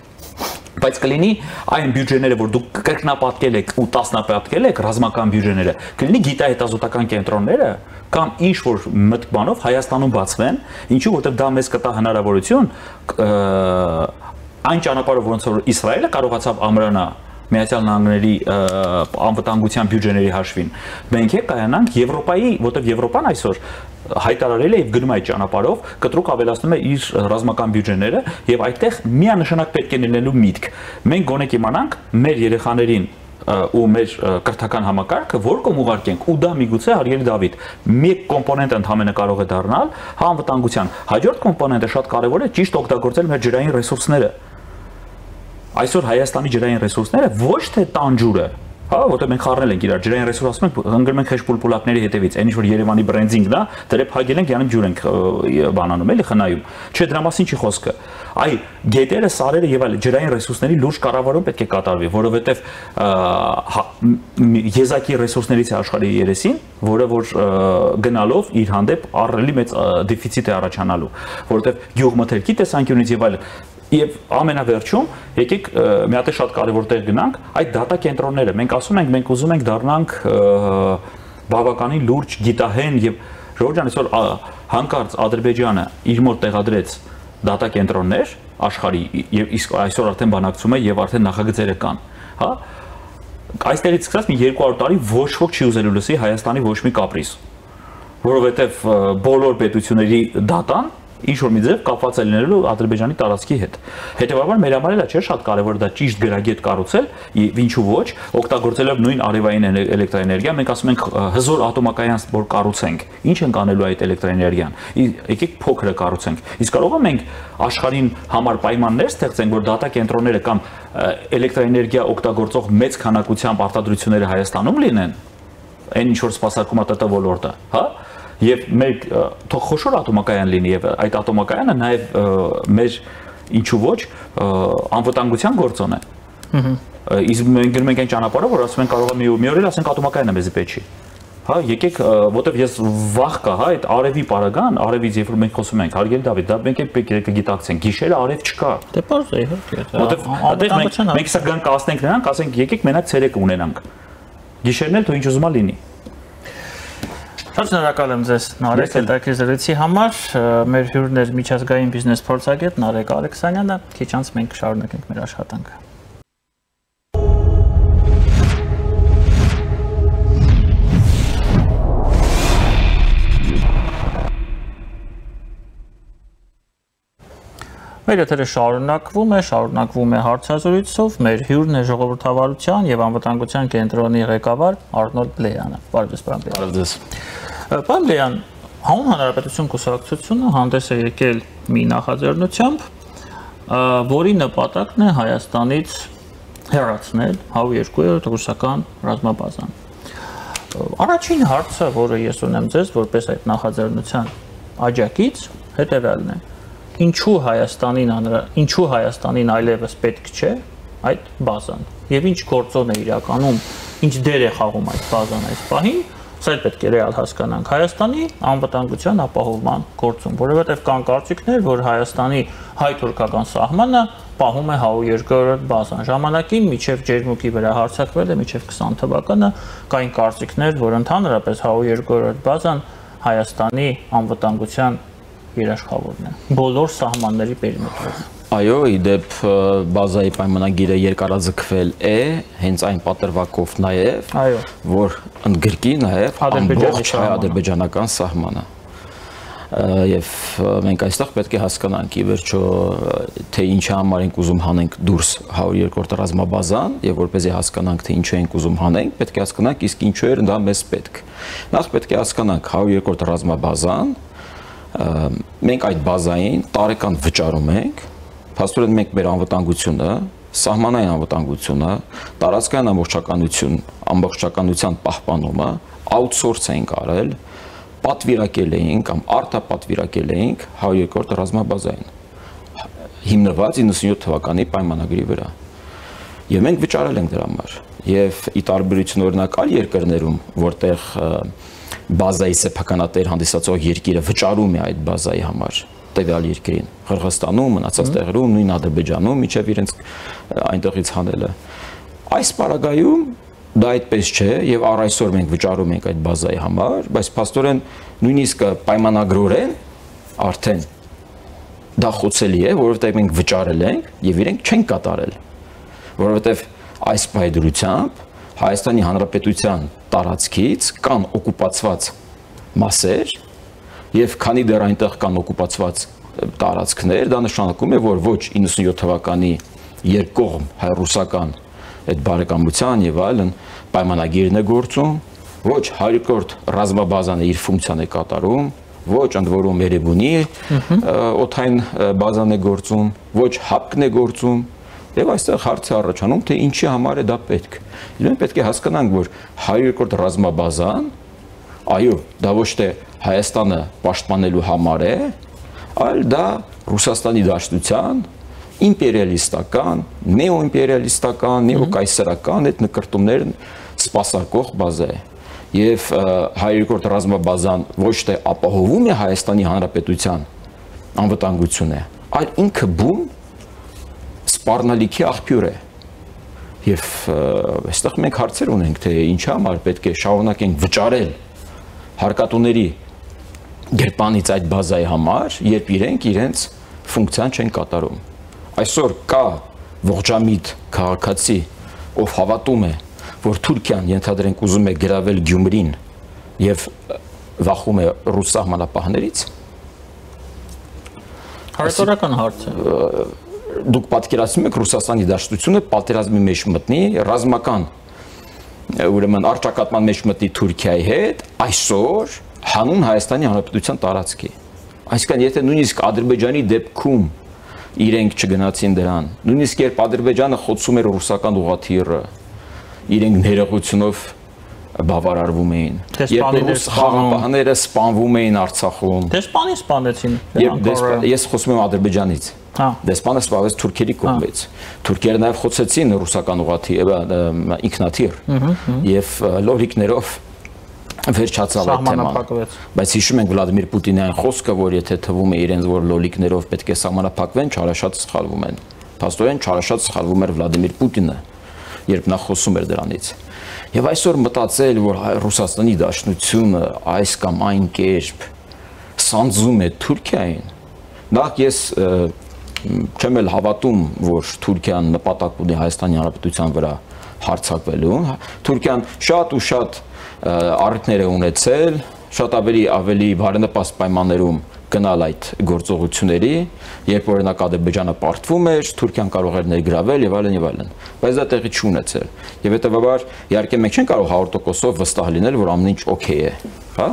Speaker 3: բայց կլինի այն բյուջեները որ դուք կրկնապատկել եք ու տասնապատկել եք ռազմական բյուջեները կլինի գիտահետազոտական կենտրոնները կամ ինչ որ մտք բանով Հայաստանում բացվեն ինչու որտեղ դա մեզ կտա հնարավորություն այն ճանապարհով ոնց որ Իսրայելը կարողացավ ամրանա Միացյալ Նահանգների անվտանգության բյուջեների հաշվին մենք է կայանանք Եվրոպայի, որտեղ Եվրոպան այսօր հայտարարել է եւ գնում այդ ճանապարհով, կտրուկ ավելացնում է իր ռազմական բյուջեները եւ այդտեղ միանշանակ պետք է լինելու միտք։ Մենք գոնե կիմանանք մեր երեխաներին ու մեր կրթական համակարգը որ կողմ ուղարկենք ու դա միգուցե հարգելի Դավիթ մեկ կոմպոնենտ ընդհանրապես կարող է դառնալ անվտանգության հաջորդ կոմպոնենտը շատ կարեւոր է ճիշտ օգտագործել մեր ջրային ռեսուրսները Այսօր Հայաստանի ջրային ռեսուրսները ոչ թե տանջուրը, հա, որտեղ մենք խառնել ենք իրար ջրային ռեսուրս ասում ենք, հանգրում ենք խեշ-պուլպուլակների հետևից, այն ինչ որ Երևանի բրենդինգն է, դրե փակել ենք, յանում ջուր ենք բանանում, էլի խնայում։ Չէ, դրա մասին չի խոսքը։ Այ գետերը, սարերը եւ այլ ջրային ռեսուրսների լուրջ կառավարում պետք է կատարվի, որովհետեւ եզակի ռեսուրսներից է աշխարհի երեսին, որը որ գնալով իր հանդեպ առելի մեծ դեֆիցիտ է առաջանալու, որովհետեւ գյուղմթերքի տեսանկյունից եւ այլն Եվ ամենավերջում եկեք մի հատ շատ կարևոր տեղ գնանք այդ դատա կենտրոնները մենք ասում ենք մենք ուզում ենք դառնանք բավականին լուրջ գիտահեն եւ Ժողովուրդ ջան այսօր հանկարծ Ադրբեջանը իր մոտ տեղադրեց դատա կենտրոններ աշխարհի եւ իսկ այսօր արդեն բանակցում է եւ արդեն նախագծերը կան հա այստեղից սկսած մի 200 տարի ոչ ոք չի ուզելու լսի Հայաստանի ոչ մի կապրիզ որովհետեւ բոլոր պետությունների դատան ինչ որ մի ձև կապված է լինելու Ադրբեջանի տարածքի հետ։ Հետևաբար մեր համար էլ չէ շատ կարևոր դա ճիշտ գրագետ կառուցել, ինչու ոչ, օգտագործելով նույն արևային էլեկտրաէներգիա, մենք ասում ենք հզոր ատոմակայան որ կառուցենք։ Ինչ ենք անելու այդ էլեկտրաէներգիան։ Եկեք փոքրը կառուցենք։ Իսկ կարող է մենք աշխարհին համար պայմաններ ստեղծենք, որ դատա կենտրոնները կամ էլեկտրաէներգիա օգտագործող մեծ քանակությամբ արտադրությունները Հայաստանում լինեն, այն ինչ որ սպասարկում է ՏՏ ոլորտը, հա Եվ մեր թող խոշոր ատոմակայան լինի եւ այդ ատոմակայանը նաեւ մեր ինչու ոչ անվտանգության գործոն է։ Իսկ մենք գնում ենք այն ճանապարհով, որ ասում են կարող է մի օր էլ ասենք ատոմակայանը մեզ պետք չի։ Հա, եկեք, որտեվ ես վախ կա, հա, այդ արևի պարագան, արևից երբ որ մենք խոսում ենք, հարգելի Դավիթ, դա մենք պետք է գիտակցենք, գիշերը արև չկա։
Speaker 2: Դե պարզ է, իհարկե։
Speaker 3: Որտեվ մենք սա գանք ասենք նրանք, ասենք եկեք մենակ ցերեկը ունենանք։ Գիշերն էլ թող ինչ ուզում ա լինի։
Speaker 2: Շատ շնորհակալ եմ ձեզ Նարեկ հետաքրքիր զրույցի համար։ Մեր հյուրն էր միջազգային բիզնես փորձագետ Նարեկ Ալեքսանյանը։ Քիչ անց մենք շարունակենք մեր աշխատանքը։ Մեր եթերը շարունակվում է հարցազրույցով, մեր հյուրն է ժողովրդավարության եւ անվտանգության կենտրոնի ղեկավար Արնոլդ Բլեյանը։ Բարև ձեզ, պարոն Բլեյան։
Speaker 3: Բարև ձեզ։
Speaker 2: Պարոն Բլեյան, Հանուն Հանրապետություն կուսակցությունը հանդես է եկել մի նախաձեռնությամբ, որի նպատակն է Հայաստանից հեռացնել Հ-2 ռուսական ռազմաբազան։ Առաջին հարցը, որը ես ունեմ ձեզ որպես այդ նախաձեռնության աջակից, հետևյալն է. Ինչու Հայաստանին այլևս պետք չէ այդ բազան եւ ինչ գործոն է իրականում, ինչ դեր է խաղում այդ բազան այս պահին, սա պետք է ռեալ հասկանանք Հայաստանի անվտանգության ապահովման գործում, որովհետեւ կան կարծիքներ, որ Հայաստանի հայ-թուրքական սահմանը պահում է Հ-2 բազան։ Ժամանակին միջև Ջերմուկի վրա հարձակվել է միջև 20 թվականը, կային կարծիքներ, որ ընդհանրապես Հ-2 բազան Հայաստանի անվտանգության երաշխավորն է բոլոր սահմանների պերիմետրով։
Speaker 4: Այո, իդեպ բազայի պայմանագիրը երկարաձգվել է, հենց այն պատրվակով նաև, որ ընդգրկի նաև ամբողջ հայ-ադրբեջանական սահմանը։ Եվ մենք այստեղ պետք է հասկանանք ի վերջո թե ինչի համար ենք ուզում հանենք դուրս 102-րդ ռազմաբազան եւ որպեսզի հասկանանք թե ինչու ենք ուզում հանենք, պետք է հասկանանք իսկ ինչու էր դա մեզ պետք։ Նախ պետք է հասկանանք 102-րդ ռազմաբազան, մենք այդ բազային տարեկան վճարում ենք, փաստորեն մենք մեր անվտանգությունը, սահմանային անվտանգությունը, տարածքային ամբողջականության պահպանումը outsource ենք արել, պատվիրակել էինք կամ արտապատվիրակել էինք 102-րդ ռազմաբազային հիմնված 97 թվականի պայմանագրի վրա եւ մենք վճարել ենք դրա համար եւ ի տարբերություն օրինակ այլ երկրներում որտեղ բազայի սեփականատեր հանդիսացող երկիրը վճարում է այդ բազայի համար տվյալ երկրին Ղրղստանում, մնացած տեղերում, նույն Ադրբեջանում, միջև իրենց այնտեղից հանելը այս պարագայում դա այդպես չէ եւ առ այսօր մենք վճարում ենք այդ բազայի համար, բայց փաստորեն նույնիսկ պայմանագրորեն արդեն դա խոցելի է, որովհետեւ մենք վճարել ենք եւ իրենք չեն կատարել, որովհետեւ այս պայդրությամբ Հայաստանի Հանրապետության տարածքից կան օկուպացված մասեր եւ քանի դեռ այնտեղ կան օկուպացված տարածքներ, դա նշանակում է, որ ոչ 97 թվականի երկկողմ հայ-ռուսական այդ բարեկամության եւ այլն պայմանագիրն է գործում, ոչ 102-րդ ռազմաբազան իր ֆունկցիան է կատարում, ոչ ընդ որում Երևանի օթային բազան է գործում, ոչ ՀԱՊԿ-ն է գործում, եւ այստեղ հարց է առաջանում, թե ինչի համար է դա պետք։ Մենք պետք է հասկանանք, որ 102-րդ ռազմաբազան, այո, դա ոչ թե Հայաստանը պաշտպանելու համար է, այլ դա Ռուսաստանի Դաշնության իմպերիալիստական, նեոիմպերիալիստական, նեոկայսերական այդ նկրտումներն սպասարկող բազա է։ Եվ 102-րդ ռազմաբազան ոչ թե ապահովում է Հայաստանի Հանրապետության անվտանգությունը, այլ ինքը բուն սպառնալիքի աղբյուր է։ Եվ այստեղ մենք հարցեր ունենք, թե ինչի համար պետք է շարունակենք վճարել հարկատուների գրպանից այդ բազայի համար, երբ իրենք իրենց ֆունկցիան չեն կատարում։ Այսօր կա ողջամիտ քաղաքացի, ով հավատում է, որ Թուրքիան ենթադրենք ուզում է գրավել Գյումրին եւ վախում է ռուս սահմանապահներից։
Speaker 2: Հարցորական հարց է։
Speaker 4: Դուք պատկերացնում եք Ռուսաստանի Դաշնությունը պատերազմի մեջ մտնի, ռազմական ուրեմն արճակատման մեջ մտնի Թուրքիայի հետ, այսօր հանուն Հայաստանի Հանրապետության տարածքի։ Այսինքն եթե նույնիսկ Ադրբեջանի դեպքում իրենք չգնացին դրան, նույնիսկ երբ Ադրբեջանը խոցում էր ռուսական ուղղաթիռը, իրենք ներողությունով բավարարվում էին։ Երբ ռուս խաղաղապահները սպանվում էին Արցախում։
Speaker 2: Դեսպանին սպանեցին։
Speaker 4: Ես խոսում եմ Ադրբեջանից։ Դեսպանը սպանվեց թուրքերի կողմից։ Թուրքերը նաև խոցեցին ռուսական ուղղաթիռ, ինքնաթիռ եւ լորիկներով վերջացավ այդ թեման։ Բայց հիշում ենք Վլադիմիր Պուտինի այն խոսքը, որ եթե թվում է իրենց, որ լոլիկներով պետք է սահմանափակվեն, չարաշատ սխալվում են։ Փաստորեն չարաշատ սխալվում էր Վլադիմիր Պուտինը, երբ նա խոսում էր դրանից։ Եվ այսօր մտածել, որ Ռուսաստանի Դաշնությունը այս կամ այն կերպ սանձում է Թուրքիային, նախ ես չեմ էլ հավատում, որ Թուրքիան նպատակ ունի Հայաստանի Հանրապետության վրա հարձակվելու։ Թուրքիան շատ ու շատ առիթներ է ունեցել, շատ ավելի բարենպաստ պայմաններում գնալ այդ գործողությունների, երբ օրինակ Ադրբեջանը պարտվում էր, Թուրքիան կարող էր ներգրավել եւ այլն եւ այլն։ Բայց դա տեղի չունեցել։ Եվ հետեւաբար իհարկե մենք չենք կարող 100%-ով վստահ լինել, որ ամեն ինչ օքեյ է, հա,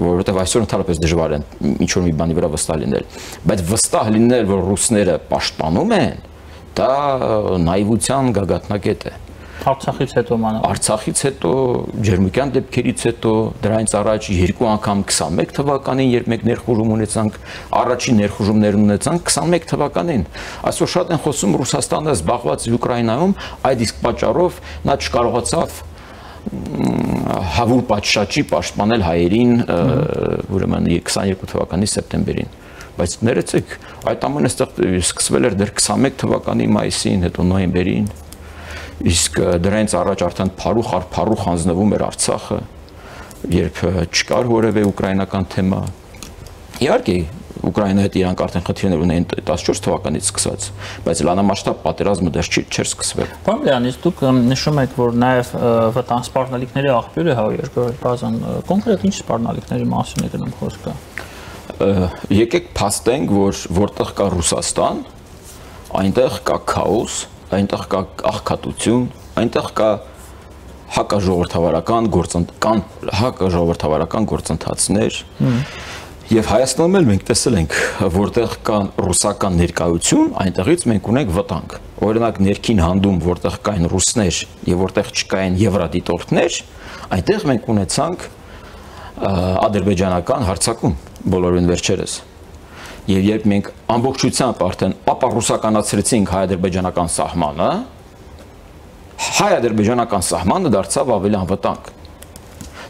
Speaker 4: որովհետեւ այսօր ընդհանրապես դժվար է ինչ որ մի բանի վրա վստահ լինել։ Բայց վստահ լինել, որ ռուսները պաշտպանում են, դա նաիվության գագաթնակետ է։
Speaker 2: Արցախից հետո մանավանդ։ Արցախից
Speaker 4: հետո, ջերմուկյան դեպքերից հետո, դրանից առաջ երկու անգամ 21 թվականին, երբ մենք ներխուժում ունեցանք, առաջին ներխուժումներն ունեցանք 21 թվականին։ Այսօր շատ են խոսում Ռուսաստանը զբաղված Ուկրաինայում, այդ իսկ պատճառով նա չկարողացավ հավուր պատշաճի պաշտպանել հայերին, ուրեմն 22 թվականի սեպտեմբերին։ Բայց ներեցեք, այդ ամենը սկսվել էր դեռ 21 թվականի մայիսին, հետո նոյեմբերին։ Իսկ դրանից առաջ արդեն փարուխ հանձնվում էր Արցախը, երբ չկար որևէ ուկրաինական թեմա։ Իհարկե, Ուկրաինայի հետ իրանք արդեն խնդիրներ ունեն 14 թվականից սկսած, բայց լայնամասշտաբ պատերազմը դեռ չէր սկսվել։
Speaker 2: Պարոն, դուք նշում եք, որ նաև վտանգ սպառնալիքների աղբյուր է երկրորդ բազան, կոնկրետ ինչ սպառնալիքների մասին է գնում խոսքը։
Speaker 4: Եկեք փաստենք, որ որտեղ կա Ռուսաստան, այնտեղ կա քաոս, այնտեղ կա աղքատություն, այնտեղ կա հակաժողովրդավարական գործընթացներ, եւ Հայաստանում էլ մենք տեսել ենք, որտեղ կան ռուսական ներկայություն, այնտեղից մենք ունենք վտանգ։ Օրինակ ներքին հանդում, որտեղ կային ռուսներ եւ որտեղ չկային եվրադիտորդներ, այնտեղ մենք ունեցանք ադրբեջանական հարձակում բոլորին վերջերս։ Եվ երբ մենք ամբողջությամբ արդեն ապառուսականացրեցինք հայ-ադրբեջանական սահմանը, հայ-ադրբեջանական սահմանը դարձավ ավելի անվտանգ։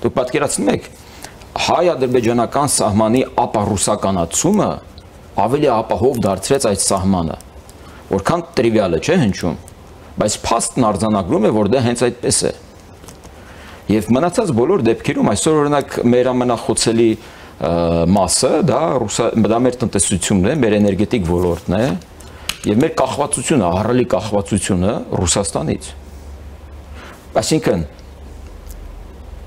Speaker 4: Դուք պատկերացնում եք, հայ-ադրբեջանական սահմանի ապառուսականացումը ավելի ապահով դարձրեց այդ սահմանը։ Որքան տրիվիալ է, չէ՞ հնչում, բայց փաստն արձանագրում է, որ դա հենց այդպես է։ Եվ մնացած բոլոր դեպքերում այսօր օրինակ մեր ամենախոցելի մասը դա մեր տնտեսությունն է, մեր էներգետիկ ոլորտն է եւ մեր կախվածությունը, ահռելի կախվածությունը Ռուսաստանից։ Այսինքն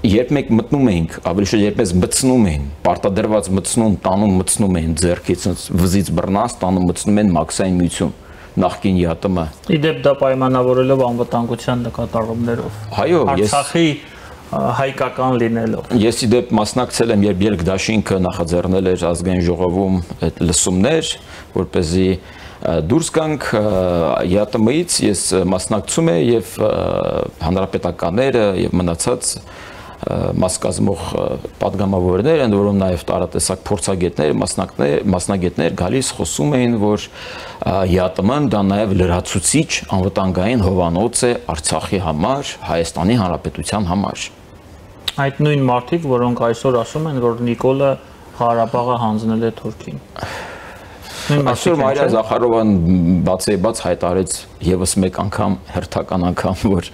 Speaker 4: երբ մենք մտնում ենք, ավելի շուտ երբ մեզ մտցնում են, պարտադրված մտցնում, տանում մտցնում են ձեռքից, վզից բռնած, տանում մտցնում են մաքսային միություն, նախկին ԵԱՏՄ։
Speaker 2: Իդեպ դա պայմանավորելով անվտանգության նկատառումներով։
Speaker 4: Այո,
Speaker 2: Արցախի հայկական լինելով։
Speaker 4: Ես իդեպ մասնակցել եմ, երբ Ելք-Դաշինքը նախաձեռնել էր ազգային ժողովում այդ լսումներ, որպեսզի դուրս գանք ԵԱՏՄ-ից, ես մասնակցում եմ եւ հանրապետականները եւ մնացած մաս կազմող պատգամավորներ, ընդ որում նաև տարատեսակ փորձագետներ, մասնագետներ գալիս խոսում էին, որ ԵԱՏՄ-ն դա նաև լրացուցիչ անվտանգային հովանոց է Արցախի համար, Հայաստանի Հանրապետության համար։
Speaker 2: Այդ նույն մարդիկ, որոնք այսօր ասում են, որ Նիկոլը Ղարաբաղը հանձնել է Թուրքին։
Speaker 4: Այսօր Մարիա Զախարովան բացեբաց հայտարարեց եւս մեկ անգամ, հերթական անգամ, որ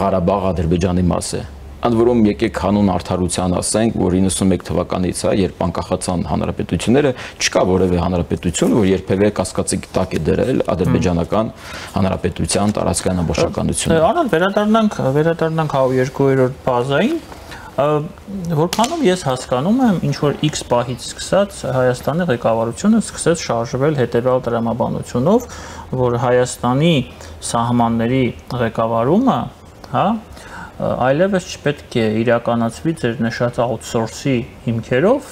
Speaker 4: Ղարաբաղը Ադրբեջանի մաս է։ Ընդ որում եկեք հանուն արդարության ասենք, որ 91 թվականից, երբ անկախացան հանրապետությունները, չկա որևէ հանրապետություն, որ երբևէ կասկածի տակ է դրել ադրբեջանական հանրապետության տարածքային ամբողջականությունը։
Speaker 2: Արան վերադառնանք 102-րդ բազային, որքանում ես հասկանում եմ, ինչ որ X պահից սկսած Հայաստանի ղեկավարությունը սկսեց շարժվել հետևյալ տրամաբանությունով, որ Հայաստանի սահմանների ղեկավարումը, այլևս չպետք է իրականացվի ձեր նշած outsource-ի հիմքերով,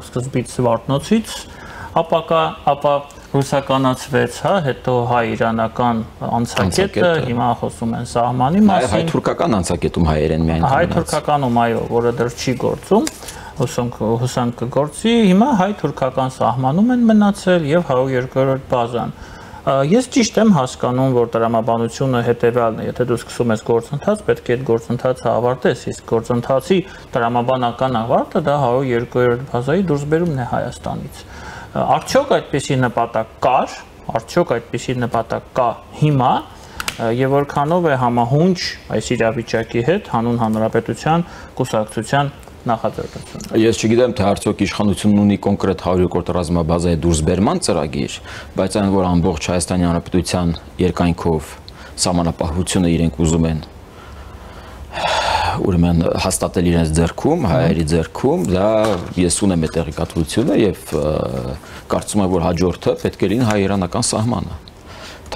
Speaker 2: սկզբից Զվարթնոցից, ապա ռուսականացվեց, հետո հայ-իրանական անցակետը, հիմա խոսում են սահմանի մասին։
Speaker 4: Հայ-թուրքական անցակետում հայերեն միայն կմնաց։
Speaker 2: Հայ-թուրքականում, այո, որը դեռ չի գործում, հուսանք կգործի, հիմա հայ-թուրքական սահմանում են մնացել եւ 102-րդ բազան։ Ես ճիշտ եմ հասկանում, որ տրամաբանությունը հետևյալն է, եթե դու սկսում ես գործընթաց, պետք է այդ գործընթացը ավարտես, իսկ գործընթացի տրամաբանական ավարտը դա 102-րդ բազայի դուրսբերումն է Հայաստանից։ Արդյոք այդպիսի նպատակ կար, արդյոք այդպիսի նպատակ կա հիմա եւ որքանով է համահունչ այս իրավիճակի հետ հանուն հանրապետության կուսակցության նախաձեռնությունը։
Speaker 4: Ես չգիտեմ, թե արդյոք իշխանությունն ունի կոնկրետ 102-րդ ռազմաբազայի դուրսբերման ծրագիր, բայց այն, որ ամբողջ Հայաստանի Հանրապետության երկայնքով սահմանապահությունը իրենք ուզում են ուրեմն հաստատել իրենց ձեռքում, հայերի ձեռքում, դա ես ունեմ այդ տեղեկատվությունը եւ կարծում եմ, որ հաջորդը պետք է լինի հայ-իրանական սահմանը։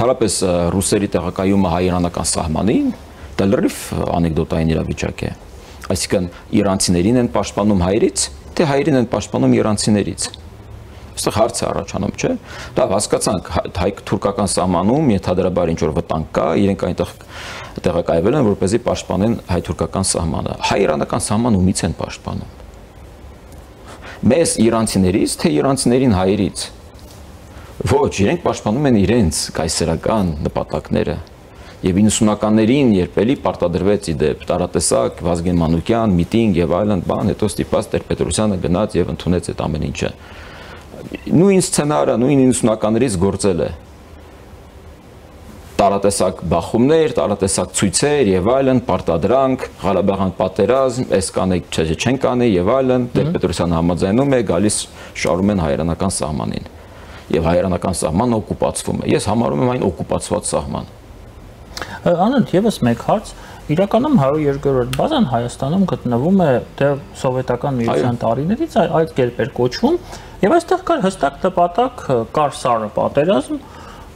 Speaker 4: Թարապես ռուսերի տեղակայումը հայ-իրանական սահմանին, դա լրիվ անեկդոտային իրավիճակ է։ Այսինքն իրանցիներին են պաշտպանում հայերից, թե հայերին են պաշտպանում իրանցիներից։ Այստեղ հարց է առաջանում, չէ՞։ Դա հասկացանք, հայ-թուրքական սահմանում ենթադրաբար ինչ որ վտանգ կա, իրենք այնտեղ տեղակայվել են, որպեսզի պաշտպանեն հայ-թուրքական սահմանը։ Հայ-իրանական սահմանը ումից են պաշտպանում։ Մեզ իրանցիներից, թե իրանցիներին հայերից։ Ոչ, իրենք պաշտպանում են իրենց կայսերական նպատակները։ Եվ 90-ականներին երբ էլի պարտադրվեց իդեպ տարատեսակ Վազգեն Մանուկյան, միտինգ եւ այլն բան, հետո ստիպած Տեր-Պետրոսյանը գնաց եւ ընդունեց այդ ամեն ինչը։ Նույն սցենարը, նույն 90-ականներից գործել է։ տարատեսակ բախումներ, տարատեսակ ցույցեր եւ այլն, պարտադրանք, Ղարաբաղյան պատերազմ, այս կանեք, չեն կանի եւ այլն, Տեր-Պետրոսյանը համաձայնում է, գալիս շարում են հայերանական սահմանին։ Եվ հայերանական սահմանը օկուպացվում է։ Ես համարում եմ այն օկուպացված սահման։
Speaker 2: Անոնց եւս մեկ հարց, իրականում 102-րդ բազան Հայաստանում գտնվում է դեռ սովետական միության տարիներից, այդ կերպ էր կոչվում, եւ այստեղ կար հստակ նպատակ, կար Սարը պատերազմ,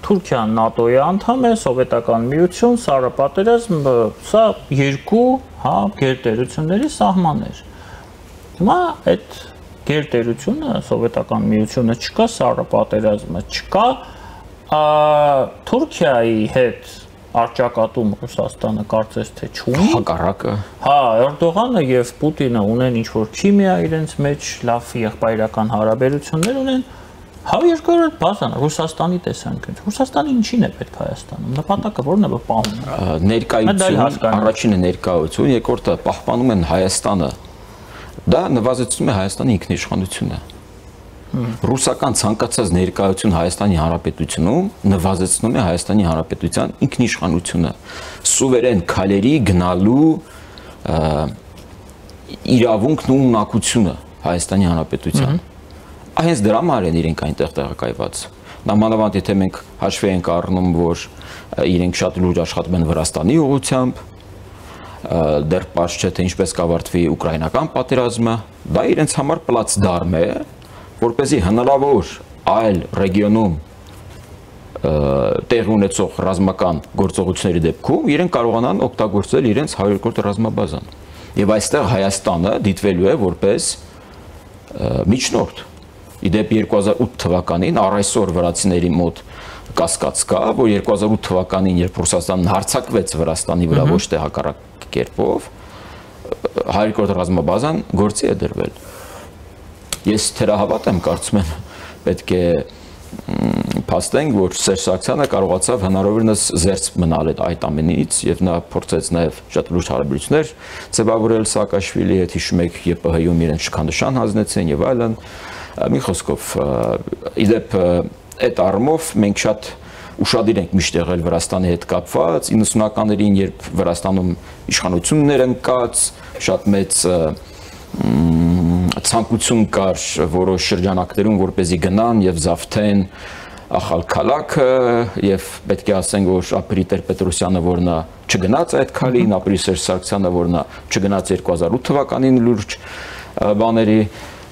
Speaker 2: Թուրքիան ՆԱՏՕ-ի անդամ է, Սովետական միություն, Սարը պատերազմ, սա երկու, գերտերությունների սահմաններ։ Հիմա այդ գերտերությունը, Սովետական միությունը չկա, Սարը պատերազմը չկա, Թուրքիայի հետ արճակատում Ռուսաստանը կարծես թե չունի։
Speaker 4: Հակառակը։
Speaker 2: Էրդողանը եւ Պուտինը ունեն ինչ-որ քիմիա իրենց մեջ, լավ եղբայրական հարաբերություններ ունեն։ 102-րդ բազան Ռուսաստանի տեսանկյունից։ Ռուսաստանը ինչին է պետք Հայաստանում։ Նպատակը ո՞րն է պահում։
Speaker 4: Ներկայություն, առաջինը ներկայություն, երկրորդը պահպանում են Հայաստանը։ Դա նվազեցնում է Հայաստանի ինքնիշխանությունը։ Ռուսական ցանկացած ներկայություն Հայաստանի Հանրապետությունում նվազեցնում է Հայաստանի Հանրապետության ինքնիշխանությունը, սուվերեն քայլերի գնալու իրավունքն ու ունակությունը Հայաստանի Հանրապետության։ Այս դրա համար են իրենք այնտեղ տեղակայված։ Նամանավանդ եթե մենք հաշվի ենք առնում, որ իրենք շատ լուրջ աշխատում են Վրաստանի ուղղությամբ, դեռ պարզ չէ թե ինչպես կավարտվի ուկրաինական պատերազմը, դա իրենց համար պլացդարմ է, որպեսզի հնարավոր այլ ռեգիոնում տեղի ունեցող ռազմական գործողությունների դեպքում իրենք կարողանան օգտագործել իրենց 102-րդ ռազմաբազան։ Եվ այստեղ Հայաստանը դիտվելու է որպես միջնորդ։ Իդեպ 2008 թվականին առ այսօր վրացիների մոտ կասկած կա, որ 2008 թվականին, երբ Ռուսաստանն հարձակվեց Վրաստանի վրա ոչ թե հակառակ կերպով, 102-րդ ռազմաբազան գործի է դրվել։ Ես թերահավատ եմ, կարծում եմ, պետք է փաստենք, որ Սերժ Սարգսյանը կարողացավ հնարավորինս զերծ մնալ այդ ամենից եւ նա փորձեց նաեւ շատ լուրջ հարաբերություններ ձևավորել Սաակաշվիլի հետ, հիշում եք, ԵՊՀ-ում իրեն շքանշան հանձնեցին եւ այլն։ Մի խոսքով, իդեպ այդ առումով մենք շատ ուշադիր ենք միշտ եղել Վրաստանի հետ կապված, 90-ականներին, երբ Վրաստանում իշխանություններ ընկած, շատ մեծ ցանկություն կար որոշ շրջանակներում, որպեսզի գնան եւ զավթեն ախալ քալաքը եւ պետք է ասենք, որ ապրի Տեր-Պետրոսյանը, որ նա չգնաց այդ քալին, ապրի Սերժ Սարգսյանը, որ նա չգնաց 2008 թվականին լուրջ բաների,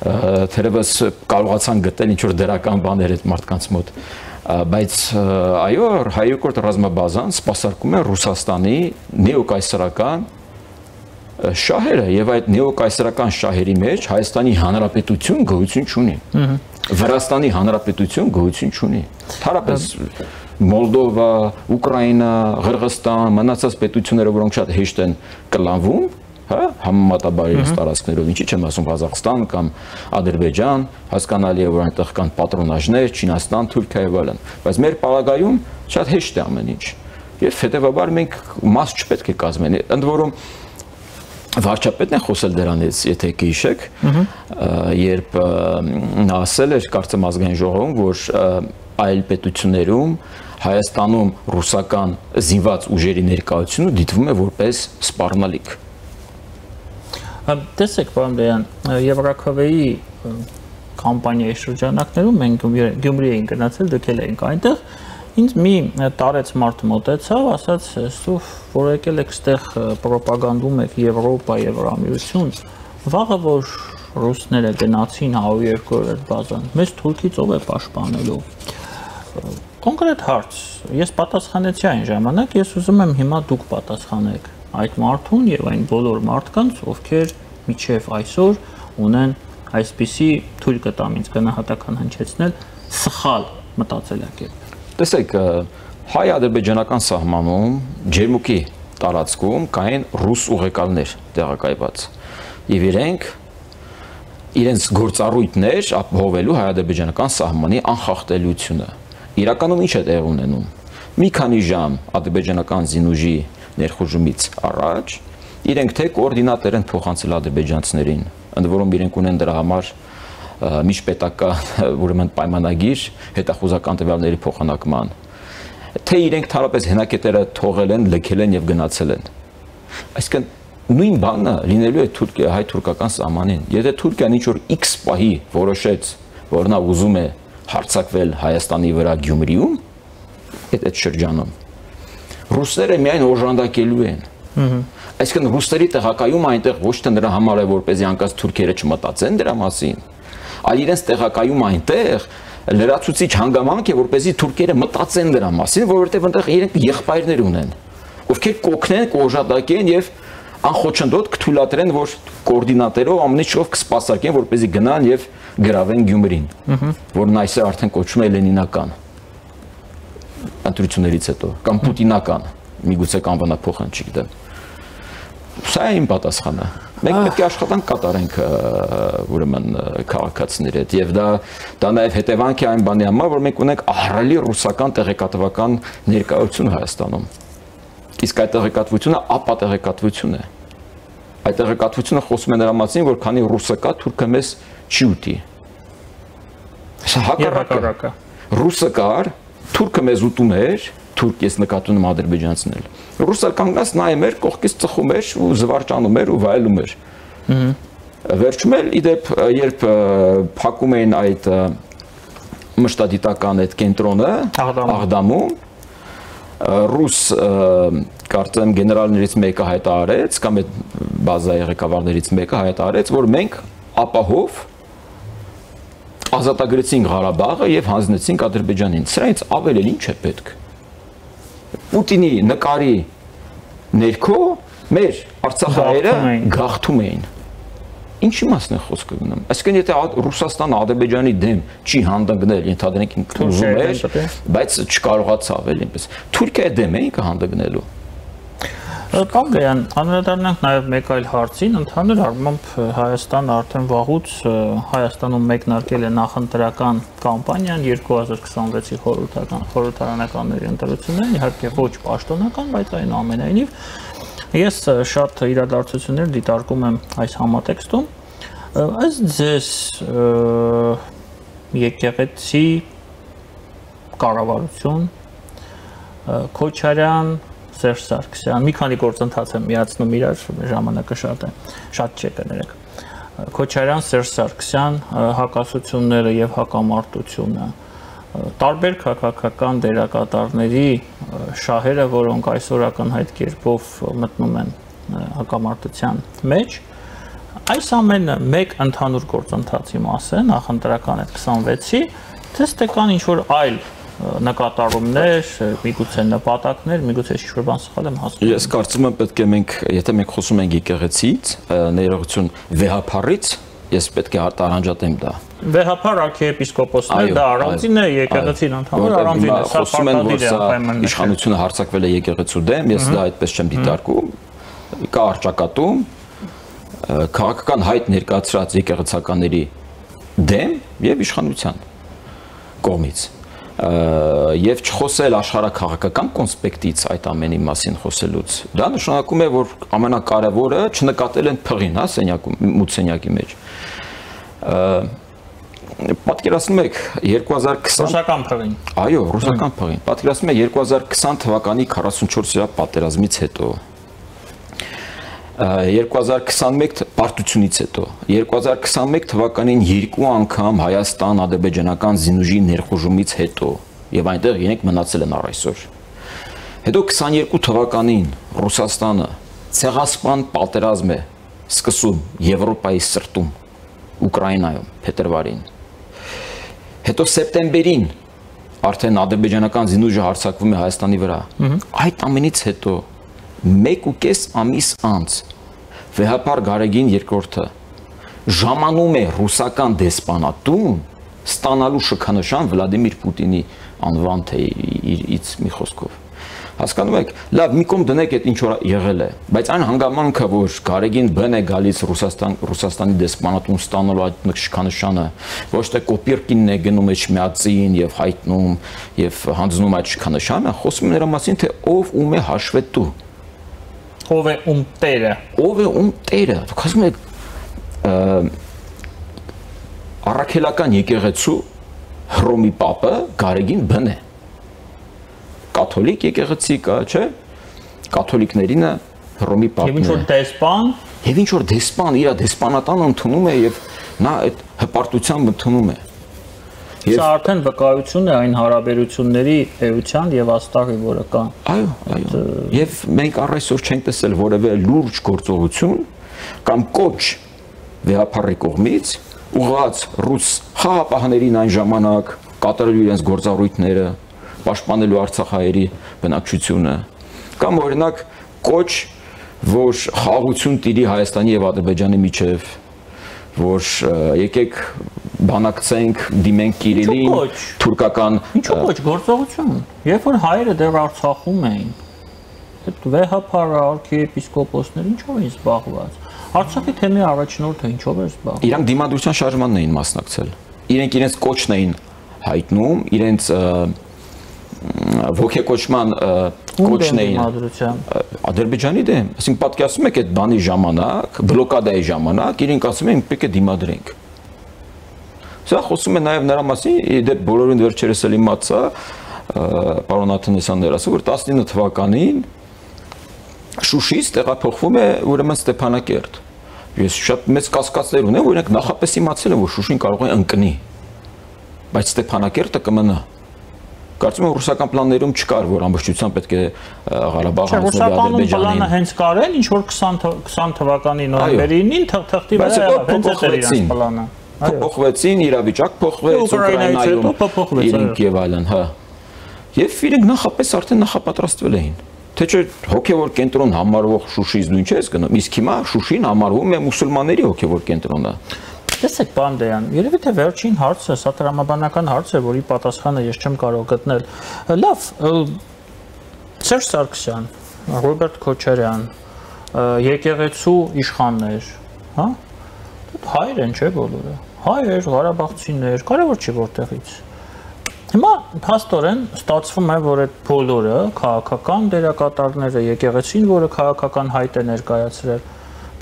Speaker 4: թերևս կարողացան գտնել ինչ-որ դրական բաներ այդ մարդկանց մոտ, բայց այո, 102-րդ ռազմաբազան սպասարկում է Ռուսաստանի նեոկայսրական շահերը եւ այդ նեոկայսրական շահերի մեջ Հայաստանի Հանրապետություն գոյություն չունի։ Վրաստանի Հանրապետություն գոյություն չունի։ Թարապես Մոլդովա, Ուկրաինա, Ղրղստան, մնացած պետությունները, որոնք շատ հեշտ են կլանվում, համեմատաբար իրենց տարածքներով, ինչի չեմ ասում Ղազախստան կամ Ադրբեջան, հասկանալի է, որ այնտեղ կան պատրոնաժներ, Չինաստան, Թուրքիա եւ այլն, բայց մեր պարագայում շատ հեշտ է ամեն ինչ։ Եվ հետեւաբար մենք մաս չպետք է կազմենք։ Ընդ որում վարչապետն է խոսել դրանից, եթե կհիշեք, երբ նա ասել էր, կարծեմ ազգային ժողովում, որ այլ պետություններում Հայաստանում ռուսական զինված ուժերի ներկայությունը դիտվում է որպես սպառնալիք։
Speaker 2: Տեսեք, պարոն Բեյան, Եվրաքվեի կամպանիայի շրջանակներում մենք Գյումրի էինք գնացել, դուք էլ էինք այնտեղ, ինձ մի տարեց մարդ մոտեցավ, ասաց, «Ստուվ, որ եկել եք ստեղ պրոպագանդում եք Եվրոպա, Եվրամիություն, վաղը որ ռուսները գնացին 102-րդ բազան, մեզ Թուրքից ով է պաշտպանելու»։ Կոնկրետ հարց, ես պատասխանեցի այն ժամանակ, ես ուզում եմ հիմա դուք պատասխանեք այդ մարդուն եւ այն բոլոր մարդկանց, ովքեր միջև այսօր ունեն այսպիսի թույլ կտամ ինձ գնահատական հնչեցնել սխալ մտածելակերպ։
Speaker 4: Տեսեք, հայ-ադրբեջանական սահմանում ջերմուկի տարածքում կային ռուս ուղեկալներ տեղակայված եւ իրենց գործառույթներ ապահովելու հայ-ադրբեջանական սահմանի անխախտելիությունը։ Իրականում ինչ է տեղի ունենում։ Մի քանի ժամ ադրբեջանական զինուժի ներխուժումից առաջ իրենք թե կոորդինատեր են փոխանցել ադրբեջանցիներին, ընդ որում իրենք ունեն դրա համար միջպետական ուրեմն պայմանագիր հետախուզական տվյալների փոխանակման թե իրենք թարապես հենակետերը թողել են, լքել են եւ գնացել են։ Այսինքն նույն բանը լինելու է հայ-թուրքական սահմանին։ Եթե Թուրքիան ինչ որ X պահի որոշեց, որ նա ուզում է հարձակվել Հայաստանի վրա Գյումրիում, այդ շրջանում, ռուսները միայն օժանդակելու են։ Այսինքն ռուսների տեղակայումը այնտեղ ոչ թե նրա համար է, որպեսզի անկած թուրքերը չմտածեն դրա մասին, այլ իրենց տեղակայումը այնտեղ լրացուցիչ հանգամանք է, որպեսզի թուրքերը մտածեն դրա մասին, որովհետև այնտեղ իրենք եղբայրներ ունեն, ովքեր կօգնեն, կօժանդակեն եւ անխոչնդոտ կթույլատրեն, որ կոորդինատերով ամենիչով կսպասարկեն, որպեսզի գնան եւ գրավեն Գյումրին, որն այսօր արդեն կոչվում է լենինական ընտրություններից հետո կամ պուտինական, միգուցե կանվանափոխեն, չգիտեմ։ Սա է իմ պատասխանը։ Մենք պետք է աշխատանք կատարենք ուրեմն քաղաքացիների հետ եւ դա նաեւ հետևանք է այն բանի համար, որ մենք ունենք ահռելի ռուսական տեղեկատվական ներկայություն Հայաստանում։ Իսկ այդ տեղեկատվությունը ապատեղեկատվություն է։ Այդ տեղեկատվությունը խոսում է նրա մասին, որ քանի ռուսը կա, թուրքը մեզ չի ուտի։ Սա հակառակը։ Ռուսը կար, թուրքը մեզ ուտում էր, թուրք ես նկատում եմ ադրբեջանցինել։ Ռուսը կանգնած նայում էր, կողքից ծխում էր ու զվարճանում էր ու վայելում էր։ Վերջում էլ իդեպ երբ փակում էին այդ մշտադիտական այդ կենտրոնը Աղդամում, ռուս կարծեմ գեներալներից մեկը հայտարարեց կամ այդ բազայի ղեկավարներից մեկը հայտարարեց, որ մենք ապահով ազատագրեցինք Ղարաբաղը եւ հանձնեցինք Ադրբեջանին։ Սրանից ավել ինչ է պետք։ Պուտինի նկարի ներքո մեր արցախայերը գաղթում էին։ Ինչ իմաստ է խոսքը գնում։ Այսինքն եթե Ռուսաստանը Ադրբեջանի դեմ չի հանդգնել, ենթադրենք ինքը ուզում էր, բայց չկարողացավ էլ այնպես։ Թուրքիայի դեմ է ինքը հանդգնելու։
Speaker 2: Կանգեյան, անդրադառնանք նաև մեկ այլ հարցին, ընդհանուր առմամբ Հայաստանը արդեն վաղուց Հայաստանում մեկնարկել է նախընտրական կամպանիան 2026-ի խորհրդարանականների ընտրություններին, իհարկե ոչ պաշտոնական, բայց այնուամենայնիվ ես շատ իրադարձություններ դիտարկում եմ այս համատեքստում, ըստ ձեզ եկեղեցի կառավարություն, Քոչարյան, Սերժ Սարգսյան, մի քանի գործընթաց եմ միացնում իրար, ժամանակը շատ է, շատ չէ կներեք։ Քոչարյան, Սերժ Սարգսյան, հակասությունները եւ հակամարտությունը, տարբեր քաղաքական դերակատարների շահերը, որոնք այսօր ակնհայտ կերպով մտնում են հակամարտության մեջ, այս ամենը մեկ ընդհանուր գործընթացի մաս է, նախընտրական այդ 26-ի, թե կան ինչ-որ այլ նկատառումներ, միգուցե նպատակներ, միգուցե ինչ-որ բան սխալ եմ հասկանում։
Speaker 4: Ես կարծում եմ պետք է մենք, եթե մենք խոսում ենք եկեղեցից, ներողություն վեհափառից, ես պետք է տարանջատեմ դա։
Speaker 2: Վեհափառ arczepiskopos-ն է, դա առանձին է, եկեղեցին ընդհանուր առանձին է, սա
Speaker 4: խոսում են, որ սա իշխանությունը հարձակվել է եկեղեցու դեմ, ես դա այդպես չեմ դիտարկում, կա առճակատում, քաղաքական հայտ ներկայացրած եկեղեցականների դեմ եւ իշխանության կողմից եւ չխոսել աշխարհակաղակական կոնսպեկտից այդ ամենի մասին խոսելուց, դա նշանակում է, որ ամենակարևորը չնկատել են փղին, հա, մութսենյակի մեջ։ Պատկերացնում եք 2020
Speaker 2: ռուսական փղին։
Speaker 4: Այո, ռուսական փղին։ Պատկերացնում եք 2020 թվականի 44-րդ պատերազմից հետո 2021 պարտությունից հետո 2021 թվականին երկու անգամ Հայաստան-ադրբեջանական զինուժի ներխուժումից հետո եւ այնտեղ իրենք մնացել են առ այսօր։ Հետո 22 թվականին Ռուսաստանը ցեղասպան պատերազմ է սկսում Եվրոպայի սրտում Ուկրաինայում փետրվարին։ Հետո սեպտեմբերին արդեն ադրբեջանական զինուժը հարձակվում է Հայաստանի վրա։ Այդ ամենից հետո 1.5 ամիս անց վեհապար Գարեգին II ժամանում է ռուսական դեսպանատուն ստանալու շքանշան Վլադիմիր Պուտինի անվան թե իրից մի խոսքով։ Հասկանում եք, լավ, մի կողմ դնեք այդ ինչ որ եղել է, բայց այն հանգամանքը, որ Գարեգին Բ-ն է գալիս Ռուսաստանի դեսպանատուն ստանալու այդ շքանշանը, ոչ թե Կոպիրկինն է գնում Էջմիածին եւ հայտնում եւ հանձնում այդ շքանշանը, խոսում նրա մասին, թե ով ում է հաշվետու։
Speaker 2: Ով է ում տերը։
Speaker 4: Ով է ում տերը։ Դուք ասում եք առաքելական եկեղեցու Հռոմի պապը Գարեգին Բ-ն է։ կաթոլիկ եկեղեցի կա, չէ՞։ Կաթոլիկներինը Հռոմի պապն է։
Speaker 2: Եվ ինչ որ դեսպան,
Speaker 4: եւ ինչ որ դեսպան իր դեսպանատանը ընդունում է եւ նա այդ հպարտությամբ ընդունում է։
Speaker 2: Սա արդեն վկայություն է այն հարաբերությունների էության եւ աստղի, որը կա։
Speaker 4: Այո։ Եվ մենք առ այսօր չենք տեսել որևէ լուրջ գործողություն կամ կոչ վեհապարի կողմից ուղղած ռուս խաղապահներին այն ժամանակ կատարելու իրենց գործառույթները, պաշտպանելու Արցախահայերի բնակչությունը, կամ օրինակ կոչ, որ խաղաղություն տիրի Հայաստանի եւ Ադրբեջանի միջև, որ եկեք բանակցենք, դիմենք Կիրիլին, թուրքական
Speaker 2: Ինչու ոչ գործողություն։ Երբ որ հայերը դեռ Արցախում էին, այդ վեհապարը, արքիեպիսկոպոսները ինչով էին զբաղված։ Արցախի թեմի առաջնորդը ինչով էր զբաղվում։
Speaker 4: Իրանք դիմադրության շարժմանն էին մասնակցել։ Իրենք իրենց կոչն էին հայտնում, իրենց ոգեկոչման կոչն էին Ադրբեջանի դեմ, ասենք պատկերացնում եք այդ բանի ժամանակ, բլոկադայի ժամանակ, իրենք ասում են պետք է դիմադրենք։ Սա խոսում է նաև նրա մասին, դեպ բոլորին վերջերս էլ իմացա, պարոն Աթանեսյանն ասում, որ 19 թվականին Շուշից տեղափոխվում է ուրեմն Ստեփանակերտ։ Ես շատ մեծ կասկածներ ունեմ, որ իրենք նախապես իմացել են, որ Շուշին կարող է ընկնի, բայց Ստեփանակերտը կմնա։ Կարծում եմ ռուսական պլաններում չկար, որ ամբողջությամբ պետք է Ղարաբաղը հանձնվի Ադրբեջանին։
Speaker 2: Պլանը հենց կարեն, ինչ որ 20 թվականի նոյեմբերի 9-ին թղթի վրա հենց էր իրենց պլանը։
Speaker 4: Փոխվեցին, իրավիճակ փոխվեց, Ուկրաինայում իրենք եւ այլն, հա։ Եվ իրենք նախապես արդեն նախապատրաստվել էին։ Թե չէ հոգևոր կենտրոն համարվող Շուշից նույն չէ գնում, իսկ հիմա Շուշին համարվում է մուսուլմանների հոգևոր կենտրոնը։
Speaker 2: Տեսեք, Բանդեյան, երևի թե վերջին հարցը, սա տրամաբանական հարց է, որի պատասխանը ես չեմ կարող գտնել։ Լավ, Սերժ Սարգսյան, Ռոբերտ Քոչարյան, եկեղեցու իշխաններ, հա? Հայեր են, չէ՞ բոլորը։ Հայեր, ղարաբաղցիներ, կարևոր չի որտեղից։ Հիմա փաստորեն ստացվում է, որ այդ բոլորը քաղաքական դերակատարները, եկեղեցին, որը քաղաքական հայտ է ներկայացրել,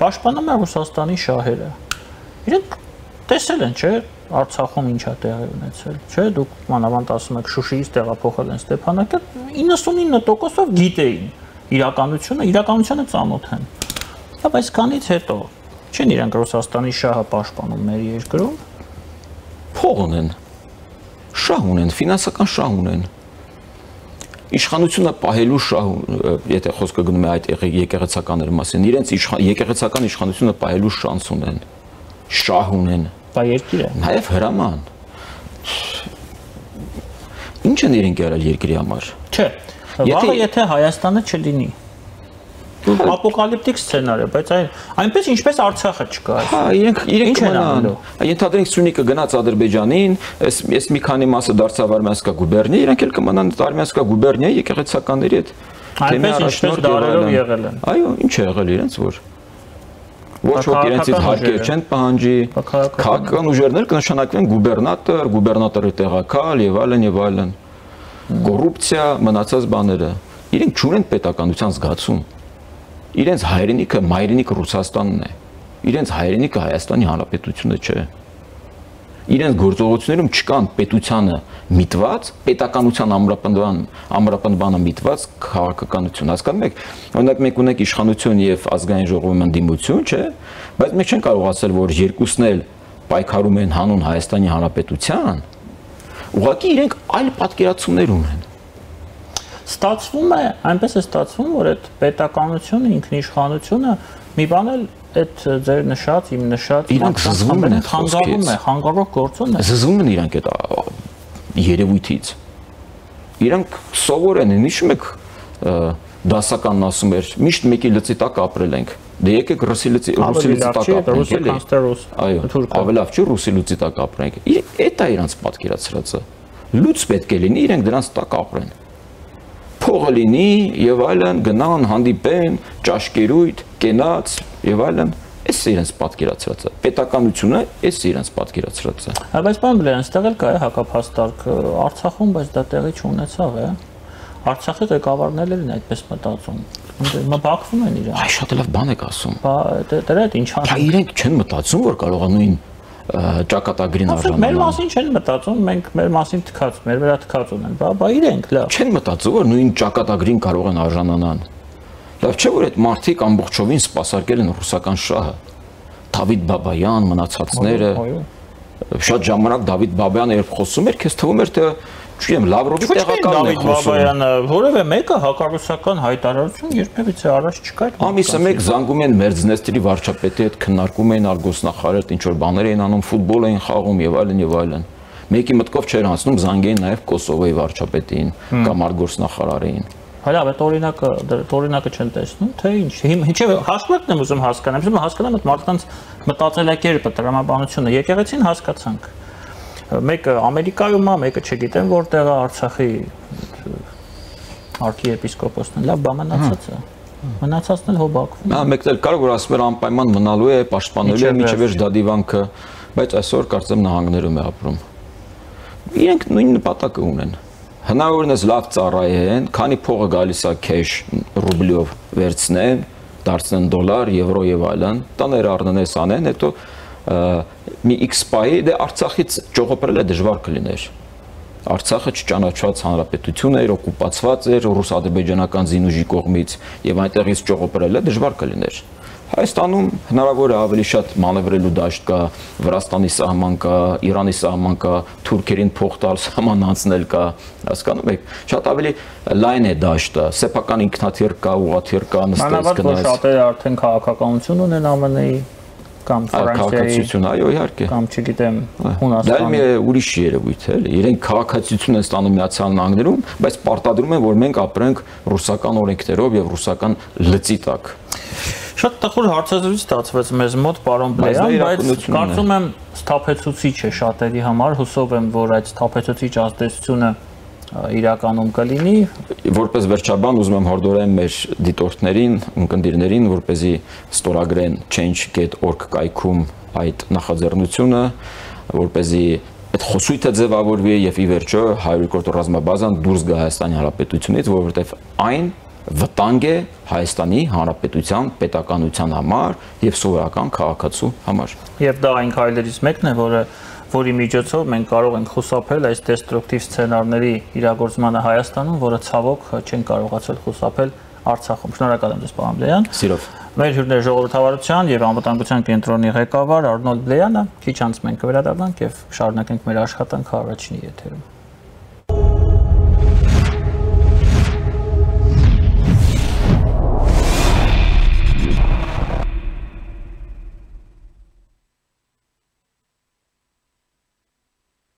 Speaker 2: պաշտպանում է Ռուսաստանի շահերը։ Իրենք տեսել են, չէ՞, Արցախում ինչա տեղի ունեցել, չէ՞, դուք մանավանդ ասում եք Շուշիից տեղափոխել են Ստեփանակերտ, 99%-ով գիտեին իրականությունը ծանոթ են։ Բայց քանից հետո չեն իրենք Ռուսաստանի շահը պաշտպանում մեր երկրում,
Speaker 4: փող ունեն, շահ ունեն, ֆինանսական շահ ունեն։ Իշխանությունը պահելու շահ, եթե խոսքը գնում է այդ եկեղեցականների մասին, իրենց եկեղեցական իշխանությունը պահելու շանս ունեն, շահ ունեն։
Speaker 2: Բա երկիր է։
Speaker 4: Նաև հրաման։ Ինչ են իրենք արել երկրի համար։
Speaker 2: Չէ, վաղը եթե Հայաստանը չլինի։ Ապոկալիպտիկ սցենար է, բայց այնպես ինչպես Արցախը չկա։
Speaker 4: Հա, իրենք կմնան։ Ենթադրենք Սյունիքը գնաց Ադրբեջանին, այս մի քանի մասը դարձավ Արմենսկա գուբերնիա, իրենք էլ կմնան Արմենսկա գուբերնիայի եկեղեցականների հետ։
Speaker 2: Այնպես ինչպես դարերով եղել են։
Speaker 4: Այո, ինչ է եղել իրենց որ ոչ ոք իրենցից հարկեր չեն պահանջի, քաղաքական ուժերներ կնշանակվեն գուբերնատոր, գուբերնատորի տեղակալ եւ այլն եւ այլն։ Կոռուպցիա, մնացած բաները։ Իրենք չունեն պետականության զգացում։ Իրենց հայրենիքը մայրենիքը Ռուսաստանն է։ Իրենց հայրենիքը Հայաստանի Հանրապետությունը չէ։ Իրենց գործողություններում չկան պետությանը միտված, պետականության ամրապնդմանը միտված քաղաքականություն, հասկանում եք։ Օրինակ մենք ունենք իշխանություն եւ ազգային ժողովում ընդդիմություն, չէ՞, բայց մենք չենք կարող ասել, որ երկուսն էլ պայքարում են հանուն Հայաստանի Հանրապետության, ուղղակի իրենք այլ պատկերացումներ ունեն։
Speaker 2: Ստացվում է, այնպես է ստացվում, որ այդ պետականությունը, ինքնիշխանությունը մի բան էլ այդ ձեր նշած, իմ նշած
Speaker 4: իրանք զզվում են,
Speaker 2: խանգարող գործոն է։
Speaker 4: Զզվում են իրանք այդ երևույթից։ Իրանք սովոր են, հիշում եք դասականն ասում էր, միշտ մեկի լծի տակ ապրել ենք։ Դե եկեք ռուսի լծի տակ ապրենք, էլի։ Այո, ավելի լավ չի ռուսի լծի տակ ապրենք։ Էդ է իրանք պատկերացրածը։ Լուծ պետք է լինի, իրենք դրանց տակ ապրեն։ Փողը լինի եւ այլն, գնան, հանդիպեն, ճաշկերույթ, կենաց եւ այլն, էս է իրենց պատկերացրածը։ Պետականությունը էս է իրենց պատկերացրածը։
Speaker 2: Բայց բան բլեն, այստեղ էլ կա է հակափաստարկ Արցախում, բայց դա տեղի չունեցավ է։ Արցախի ղեկավարներն են այդպես մտածում։ Մբաքվում են իրենք։
Speaker 4: Այ շատ լավ բան եք ասում։
Speaker 2: Բա դրա հետ ինչ անում։
Speaker 4: Իրենք չեն մտածում, որ կարող է նույն ճակատագրին արժանանան։
Speaker 2: Մեր մասին չեն մտածում, մենք մեր մասին թքած, մեր վրա թքած ունեն, բա իրենք լավ։
Speaker 4: Չեն մտածում, որ նույն ճակատագրին կարող են արժանանան։ Լավ չէ, որ այդ մարդիկ ամբողջովին սպասարկել են ռուսական շահը։ Դավիթ Բաբայան, մնացածները։ Շատ ժամանակ Դավիթ Բաբայանը երբ խոսում էր, քեզ թվում էր թե չեմ Լավրովի տեղականն է խոսում։
Speaker 2: Բաբայանը որևէ մեկը հակառուսական հայտարարություն երբևիցե առաջ չկար։
Speaker 4: Ամիսը մեկ զանգում են Մերձնեստրի վարչապետի հետ քննարկում էին արգոսնախարարը, ինչ որ բաներ էին անում, ֆուտբոլ էին խաղում եւ այլն եւ այլն։ Մեկի մտքով չէր անցնում զանգեին նաեւ Կոսովոյի վարչապետին կամ արգոսնախարարին։
Speaker 2: Հələ այդ օրինակը չեն տեսնում, թե ինչ։ Ինչե հաշվարկն եմ ուզում հասկանալ, ես հասկանամ այդ մարդկանց մտածելակերպը, տրամաբանությունը, եկեղեցին հասկացանք։ Մեկը Ամերիկայում է, մեկը չգիտեմ որտեղ է, Արցախի arczepiskopոսն է, լավ բամանացած է։ Մնացածն էլ հոբակվում։
Speaker 4: Մեկն էլ կարող որ ասում էր անպայման մնալու է, պաշտպանելու է միջև վերջ դադիվանքը, բայց այսօր կարծեմ նահանգներում է ապրում։ Իրենք նույն նպատակը ունեն։ Հնարավորինս լավ ծառայեն, քանի փողը գալիս է քեշ ռուբլյով վերցնեն, դարձնեն դոլար, եվրո եւ այլն, տաներ առնեն, անեն, հետո մի X պայի դե Արցախից ճողոպրել է դժվար կլիներ։ Արցախը չճանաչված հանրապետություն էր, օկուպացված էր ռուս-ադրբեջանական զինուժի կողմից եւ այնտեղից ճողոպրել է դժվար կլիներ։ Հայաստանում հնարավոր է ավելի շատ մանևրելու դաշտ կա, Վրաստանի սահման կա, Իրանի սահման կա, թուրքերին փող տալ, սահման անցնել կա, հասկանում եք, շատ ավելի լայն է դաշտը, սեփական ինքնաթիռ կա, ուղաթիռ կա, նստես գնաս։
Speaker 2: Շատերը արդեն քաղաքականություն ունեն ԱՄՆ-ի կամ
Speaker 4: Ֆրանսիայի, այո, իհարկե։
Speaker 2: Կամ չգիտեմ, Հունաստանի։
Speaker 4: Դա մի ուրիշ երևույթ է, իրենք քաղաքացիություն են ստանում Միացյալ Նահանգներում, բայց պարտադրում են, որ մենք ապրենք ռուսական օրենքներով եւ ռուսական լծի տակ։
Speaker 2: Շատ տխուր հարցազրույց ստացվեց մեզ մոտ, պարոն Բլեյան, բայց կարծում եմ սթափեցուցիչ է շատերի համար, հուսով եմ, որ այդ սթափեցուցիչ ազդեցությունը իրականում կլինի։
Speaker 4: Որպես վերջաբան ուզում եմ հորդորեմ մեր դիտորդներին, ունկնդիրներին, որպեսզի ստորագրեն change.org կայքում այդ նախաձեռնությունը, որպեսզի այդ խոսույթը ձևավորվի եւ ի վերջո 102-րդ ռազմաբազան դուրս գա Հայաստանի Հանրապետությունից, որովհետեւ այն վտանգ է Հայաստանի Հանրապետության պետականության համար եւ սովորական քաղաքացու համար։
Speaker 2: Եվ դա այն քայլերից մեկն է, որի միջոցով մենք կարող ենք խուսափել այս դեստրուկտիվ սցենարների իրագործմանը Հայաստանում, որը ցավոք չեն կարողացել խուսափել Արցախում։ Շնորհակալ եմ ձեզ, պարոն Բլեյան։
Speaker 4: Սիրով։
Speaker 2: Մեր հյուրներ ժողովրդավարության եւ անվտանգության կենտրոնի ղեկավար Արնոլդ Բլեյանը, քիչ անց մենք կվերադառնանք եւ շարունակենք մեր աշխատանքը առաջինի եթերում։